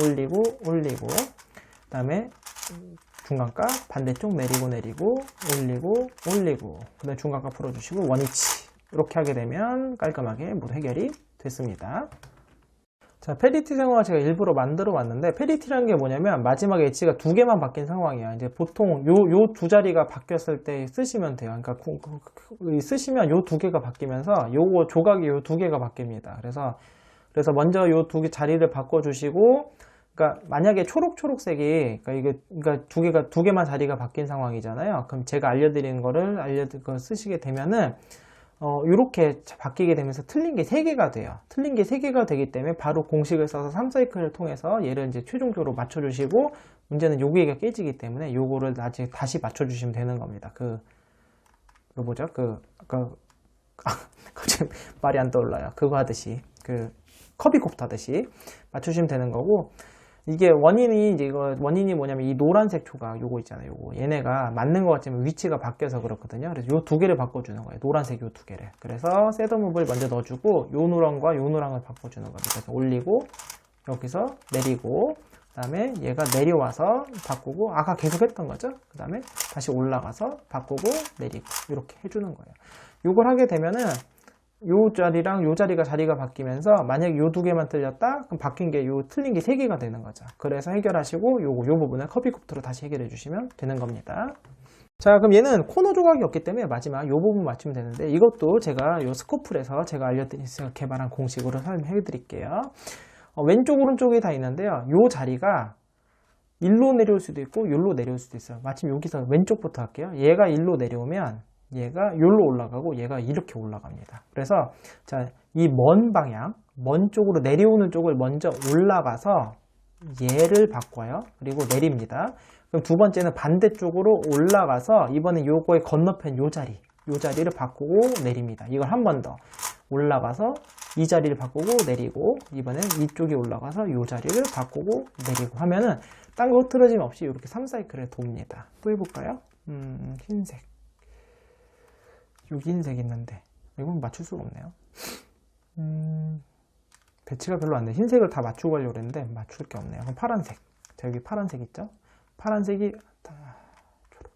올리고 그 다음에 중간값 반대쪽 내리고 올리고 그 다음에 중간값 풀어주시고 원위치 이렇게 하게 되면 깔끔하게 모두 해결이 됐습니다. 자, 페리티 상황을 제가 일부러 만들어 왔는데 페리티라는 게 뭐냐면 마지막에 엣지가 두 개만 바뀐 상황이야. 이제 보통 요 두 자리가 바뀌었을 때 쓰시면 돼요. 그러니까 쓰시면 요 두 개가 바뀌면서 요거 조각이 요 두 개가 바뀝니다. 그래서 먼저 요 두 개 자리를 바꿔 주시고 그러니까 만약에 초록색이 그러니까 두 개만 자리가 바뀐 상황이잖아요. 그럼 제가 알려드리는 거를 쓰시게 되면은 이렇게 바뀌게 되면서 틀린 게 3개가 돼요. 틀린 게 3개가 되기 때문에 바로 공식을 써서 3사이클을 통해서 얘를 이제 최종적으로 맞춰주시고 문제는 여기가 깨지기 때문에 요거를 나중에 다시 맞춰주시면 되는 겁니다. 지금 말이 안 떠올라요. 그거 하듯이 커비콥터 하듯이 맞추시면 되는 거고 이게 원인이 뭐냐면 이 노란색 조각 요거 있잖아요. 요거 얘네가 맞는 것 같지만 위치가 바뀌어서 그렇거든요. 그래서 요 두 개를 바꿔주는 거예요. 노란색 요 두 개를. 그래서 셋업을 먼저 넣어주고 요 노랑과 요 노랑을 바꿔주는 겁니다. 그래서 올리고 여기서 내리고 그 다음에 얘가 내려와서 바꾸고 아까 계속 했던 거죠. 그 다음에 다시 올라가서 바꾸고 내리고 이렇게 해주는 거예요. 요걸 하게 되면은 요 자리랑 요 자리가 바뀌면서 만약에 요 두 개만 틀렸다 그럼 바뀐 게 틀린 게 3개가 되는 거죠. 그래서 해결하시고 요 부분을 커비콥터로 다시 해결해 주시면 되는 겁니다. 자 그럼 얘는 코너 조각이 없기 때문에 마지막 요 부분 맞추면 되는데 이것도 제가 요 스코플에서 제가 개발한 공식으로 설명해 드릴게요. 왼쪽 오른쪽이 다 있는데요. 요 자리가 일로 내려올 수도 있고 요로 내려올 수도 있어요. 마침 여기서 왼쪽부터 할게요. 얘가 일로 내려오면 얘가 여기로 올라가고 얘가 이렇게 올라갑니다. 그래서 자, 이 먼 쪽으로 내려오는 쪽을 먼저 올라가서 얘를 바꿔요. 그리고 내립니다. 그럼 두 번째는 반대쪽으로 올라가서 이번엔 요거의 건너편 요 자리를 바꾸고 내립니다. 이걸 한 번 더 올라가서 이 자리를 바꾸고 내리고 이번엔 이쪽에 올라가서 요 자리를 바꾸고 내리고 하면은 딴 거 흐트러짐 없이 이렇게 3사이클을 돕니다. 또 해볼까요? 흰색 여기 흰색 있는데 이건 맞출 수가 없네요. 배치가 별로 안 돼. 흰색을 다 맞추고 하려고 했는데 맞출 게 없네요. 그럼 파란색. 자 여기 파란색 있죠? 파란색이 초록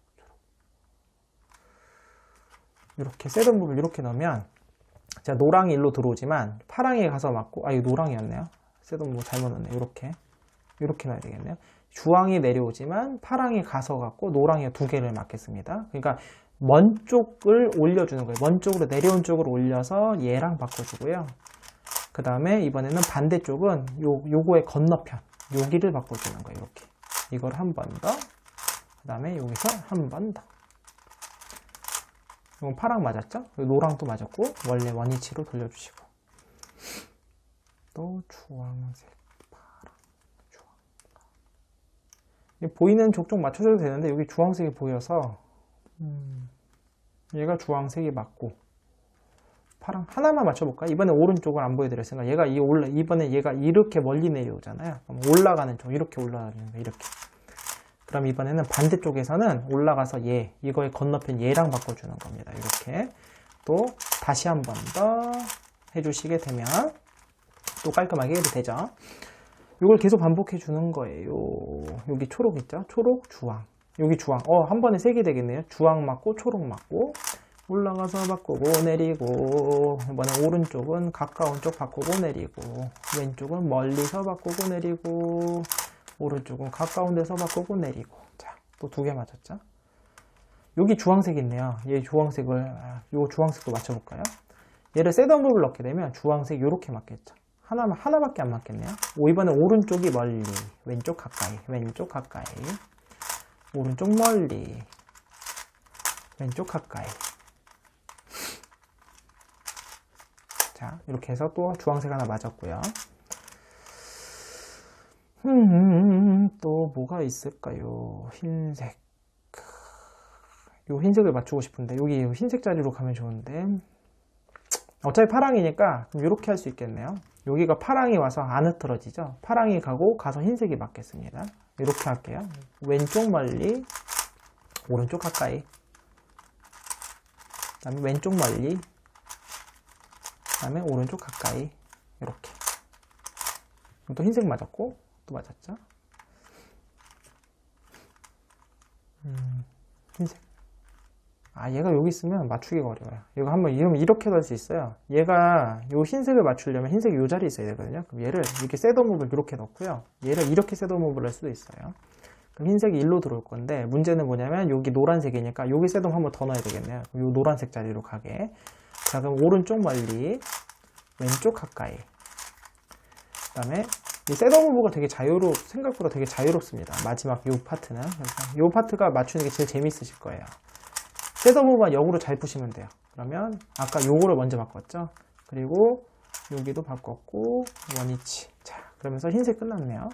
이렇게 셋업을 이렇게 넣으면 자 노랑이 일로 들어오지만 파랑이 가서 맞고 이거 노랑이었네요. 셋업 잘못 넣었네요. 이렇게 넣어야 되겠네요. 주황이 내려오지만 파랑이 가서 갖고 노랑이 두 개를 맞겠습니다. 그러니까 먼 쪽을 올려주는 거예요. 먼 쪽으로 내려온 쪽으로 올려서 얘랑 바꿔주고요. 그 다음에 이번에는 반대쪽은 요거의 건너편 여기를 바꿔주는 거예요. 이렇게 이걸 한 번 더, 그 다음에 여기서 한 번 더. 이건 파랑 맞았죠? 노랑도 맞았고 원래 원위치로 돌려주시고 또 주황색, 파랑, 보이는 족족 맞춰줘도 되는데 여기 주황색이 보여서 얘가 주황색이 맞고 파랑 하나만 맞춰볼까요? 이번에 오른쪽을 안 보여드렸으니까 이번에 얘가 이렇게 멀리 내려오잖아요. 그럼 올라가는 쪽 이렇게 올라가는 거 이렇게. 그럼 이번에는 반대쪽에서는 올라가서 이거의 건너편 얘랑 바꿔주는 겁니다. 이렇게 또 다시 한 번 더 해주시게 되면 또 깔끔하게 해도 되죠. 이걸 계속 반복해 주는 거예요. 여기 초록 있죠? 초록, 주황. 여기 주황. 한 번에 3개 되겠네요. 주황 맞고 초록 맞고 올라가서 바꾸고 내리고 이번에 오른쪽은 가까운 쪽 바꾸고 내리고 왼쪽은 멀리서 바꾸고 내리고 오른쪽은 가까운 데서 바꾸고 내리고 자, 또 2개 맞았죠? 여기 주황색 있네요. 얘 주황색을, 요 주황색도 맞춰볼까요? 얘를 셋업을 넣게 되면 주황색 요렇게 맞겠죠. 하나밖에 안 맞겠네요. 이번에 오른쪽이 멀리, 왼쪽 가까이, 왼쪽 가까이, 오른쪽 멀리, 왼쪽 가까이. 자, 이렇게 해서 또 주황색 하나 맞았고요. 또 뭐가 있을까요? 흰색. 요 흰색을 맞추고 싶은데 여기 흰색 자리로 가면 좋은데 어차피 파랑이니까 그럼 이렇게 할 수 있겠네요. 여기가 파랑이 와서 안 흐트러지죠. 파랑이 가서 흰색이 맞겠습니다. 이렇게 할게요. 왼쪽 멀리, 오른쪽 가까이, 그 다음에 왼쪽 멀리, 그 다음에 오른쪽 가까이. 이렇게. 또 흰색 맞았고 또 맞았죠. 흰색. 얘가 여기 있으면 맞추기가 어려워요. 이거 한번 이러면 이렇게도 할 수 있어요. 얘가 요 흰색을 맞추려면 흰색이 요 자리에 있어야 되거든요. 그럼 얘를 이렇게 셋업을 이렇게 넣고요. 얘를 이렇게 셋업을 할 수도 있어요. 그럼 흰색이 일로 들어올 건데 문제는 뭐냐면 여기 노란색이니까 여기 셋업 한번 더 넣어야 되겠네요. 요 노란색 자리로 가게. 자, 그럼 오른쪽 멀리, 왼쪽 가까이. 그 다음에 이 셋업오브가 되게 생각보다 되게 자유롭습니다. 마지막 요 파트는. 그래서 요 파트가 맞추는 게 제일 재밌으실 거예요. 셋업오브만 역으로 잘 푸시면 돼요. 그러면 아까 요거를 먼저 바꿨죠. 그리고 여기도 바꿨고 원위치. 자, 그러면서 흰색 끝났네요.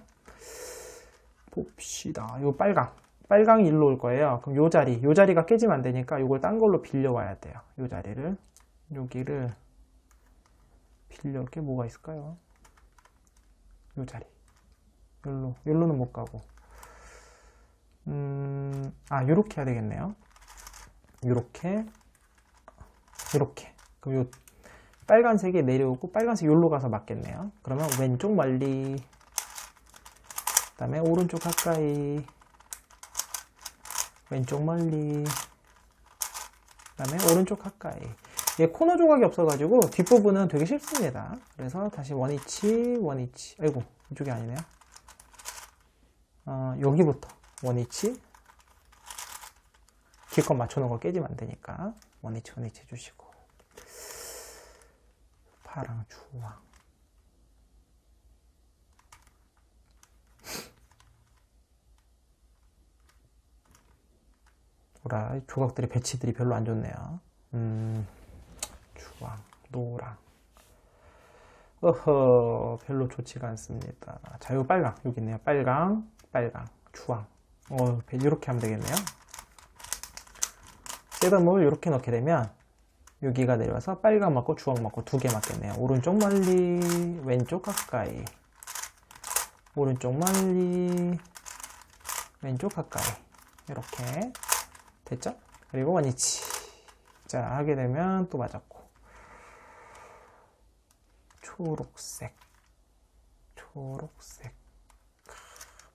봅시다. 요 빨강이 일로 올 거예요. 그럼 요 자리가 깨지면 안 되니까 요걸 딴 걸로 빌려와야 돼요. 요 자리를, 여기를 빌려올 게 뭐가 있을까요? 요 자리. 요로는 못 가고. 요렇게 해야 되겠네요. 요렇게. 그럼 요 빨간색이 내려오고 빨간색 요로 가서 맞겠네요. 그러면 왼쪽 멀리, 그 다음에 오른쪽 가까이, 왼쪽 멀리, 그 다음에 오른쪽 가까이. 얘 코너 조각이 없어가지고 뒷부분은 되게 쉽습니다. 그래서 다시 원위치. 아이고, 이쪽이 아니네요. 여기부터 원위치. 기껏 맞춰놓은 거 깨지면 안 되니까 원위치 해주시고, 파랑, 주황. 보라, 조각들이 배치들이 별로 안 좋네요. 주황, 노랑. 별로 좋지가 않습니다. 자, 이거 빨강, 여기 있네요. 빨강, 주황. 이렇게 하면 되겠네요. 셋업을 이렇게 넣게 되면 여기가 내려와서 빨강 맞고 주황 맞고 두 개 맞겠네요. 오른쪽 멀리, 왼쪽 가까이, 오른쪽 멀리, 왼쪽 가까이. 이렇게 됐죠? 그리고 원위치. 자, 하게 되면 또 맞았고, 초록색,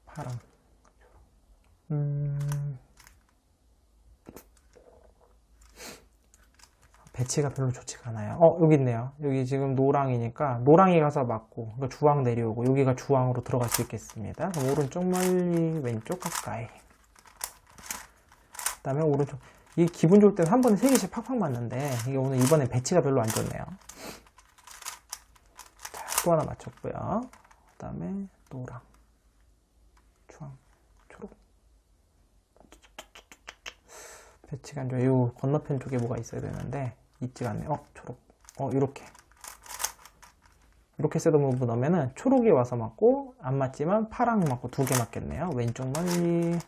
파랑. 배치가 별로 좋지가 않아요. 여기 있네요. 여기 지금 노랑이니까 노랑이 가서 맞고, 그러니까 주황 내려오고, 여기가 주황으로 들어갈 수 있겠습니다. 그럼 오른쪽 멀리, 왼쪽 가까이. 그 다음에 오른쪽. 이 기분 좋을 때는 한 번에 3개씩 팍팍 맞는데 이게 이번에 배치가 별로 안 좋네요. 자, 또 하나 맞췄고요. 그 다음에 노랑, 주황, 초록. 배치가 안 좋아요. 이 건너편 쪽에 뭐가 있어야 되는데 있지가 않네요. 초록. 이렇게 셋업무브 넣으면은 초록이 와서 맞고, 안 맞지만 파랑 맞고 두 개 맞겠네요. 왼쪽 멀리,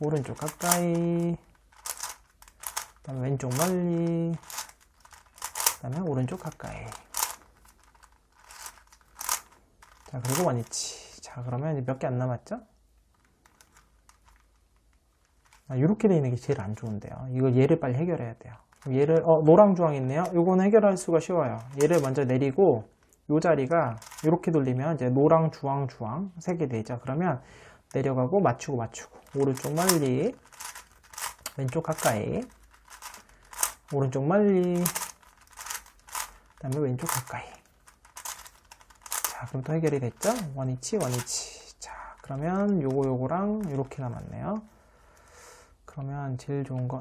오른쪽 가까이, 그 다음에 왼쪽 멀리, 그 다음에 오른쪽 가까이. 자, 그리고 원위치. 자, 그러면 이제 몇 개 안 남았죠? 이렇게 되어 있는 게 제일 안 좋은데요. 이거 얘를 빨리 해결해야 돼요. 얘를, 노랑 주황 있네요. 요거는 해결할 수가 쉬워요. 얘를 먼저 내리고, 요 자리가 이렇게 돌리면 이제 노랑, 주황, 세 개 되죠. 그러면 내려가고 맞추고, 오른쪽 멀리, 왼쪽 가까이, 오른쪽 멀리, 그 다음에 왼쪽 가까이. 자, 그럼 또 해결이 됐죠? 원위치. 자, 그러면 요거랑 요렇게 남았네요. 그러면 제일 좋은 건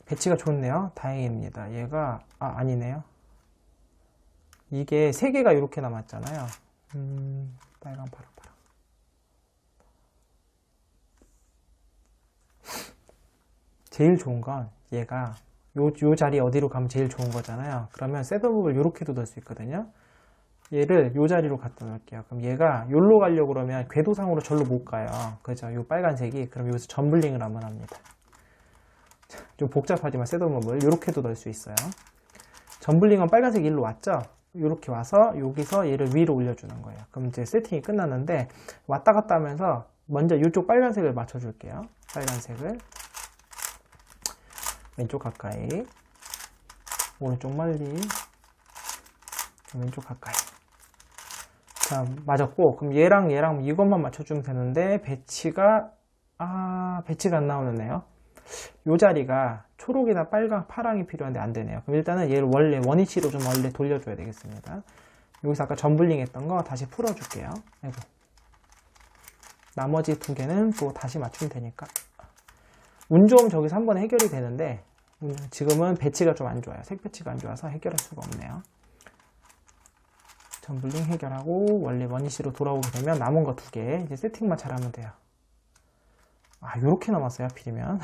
배치가 좋네요. 다행입니다. 얘가 아니네요. 이게 세 개가 이렇게 남았잖아요. 빨강, 파랑, 파랑. 제일 좋은 건 얘가 요 자리 어디로 가면 제일 좋은 거잖아요. 그러면 셋업을 이렇게도 넣을 수 있거든요. 얘를 요 자리로 갖다 놓을게요. 그럼 얘가 요로 가려고 그러면 궤도상으로 절로 못 가요. 그죠? 요 빨간색이. 그럼 여기서 점블링을 한번 합니다. 좀 복잡하지만 셋업을 이렇게도 넣을 수 있어요. 점블링은 빨간색 일로 왔죠? 이렇게 와서 여기서 얘를 위로 올려주는 거예요. 그럼 이제 세팅이 끝났는데 왔다 갔다 하면서 먼저 이쪽 빨간색을 맞춰줄게요. 빨간색을 왼쪽 가까이, 오른쪽 멀리, 왼쪽 가까이. 자, 맞았고, 그럼 얘랑 이것만 맞춰주면 되는데 배치가 안 나오네요. 요 자리가 초록이나 빨강, 파랑이 필요한데 안 되네요. 그럼 일단은 얘를 원래 원위치로 좀 원래 돌려줘야 되겠습니다. 여기서 아까 점블링 했던 거 다시 풀어줄게요. 아이고. 나머지 두 개는 또 다시 맞추면 되니까. 운 좋으면 저기서 한 번에 해결이 되는데 지금은 배치가 좀 안 좋아요. 색 배치가 안 좋아서 해결할 수가 없네요. 점블링 해결하고 원래 원위치로 돌아오게 되면 남은 거 두 개 이제 세팅만 잘하면 돼요. 요렇게 남았어요. 하필이면.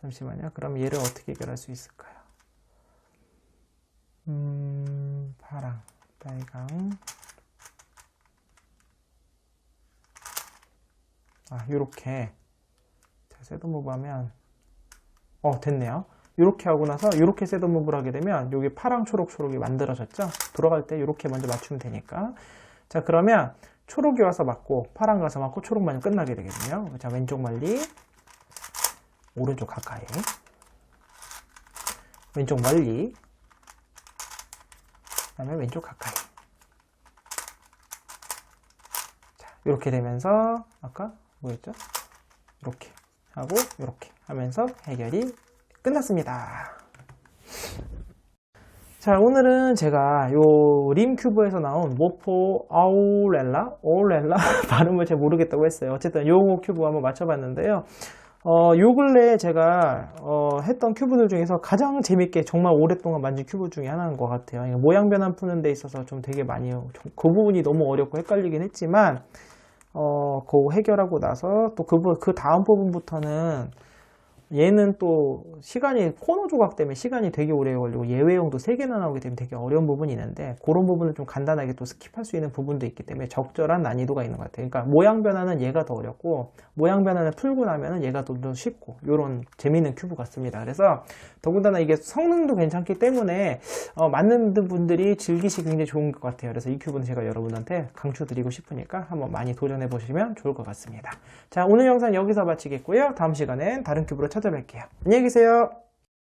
잠시만요. 그럼 얘를 어떻게 해결할 수 있을까요? 파랑, 빨강. 요렇게. 자, 셋업무브 하면 됐네요. 이렇게 하고 나서 이렇게 셋업무브를 하게 되면 여기 파랑, 초록, 초록이 만들어졌죠? 들어갈 때 이렇게 먼저 맞추면 되니까. 자, 그러면 초록이 와서 맞고 파랑 가서 맞고 초록 맞으면 끝나게 되거든요. 자, 왼쪽 멀리, 오른쪽 가까이, 왼쪽 멀리, 그 다음에 왼쪽 가까이. 자, 이렇게 되면서 아까 뭐였죠? 이렇게 하고 이렇게 하면서 해결이 끝났습니다. 자, 오늘은 제가 요 림큐브에서 나온 모포 아울렐라 발음을 잘 모르겠다고 했어요. 어쨌든 요 큐브 한번 맞춰봤는데요. 요 근래에 제가 했던 큐브들 중에서 가장 재밌게 정말 오랫동안 만진 큐브 중에 하나인 것 같아요. 모양 변환 푸는 데 있어서 좀 되게 많이 그 부분이 너무 어렵고 헷갈리긴 했지만 그거 해결하고 나서 또 그 다음 부분부터는 얘는 또 시간이 코너 조각 때문에 시간이 되게 오래 걸리고 예외형도 3개나 나오게 되면 되게 어려운 부분이 있는데 그런 부분을 좀 간단하게 또 스킵할 수 있는 부분도 있기 때문에 적절한 난이도가 있는 것 같아요. 그러니까 모양 변화는 얘가 더 어렵고 모양 변화를 풀고 나면은 얘가 더 쉽고 이런 재미있는 큐브 같습니다. 그래서 더군다나 이게 성능도 괜찮기 때문에 맞는 분들이 즐기시기 굉장히 좋은 것 같아요. 그래서 이 큐브는 제가 여러분한테 강추드리고 싶으니까 한번 많이 도전해 보시면 좋을 것 같습니다. 자, 오늘 영상 여기서 마치겠고요. 다음 시간엔 다른 큐브로 찾아뵐게요. 안녕히 계세요.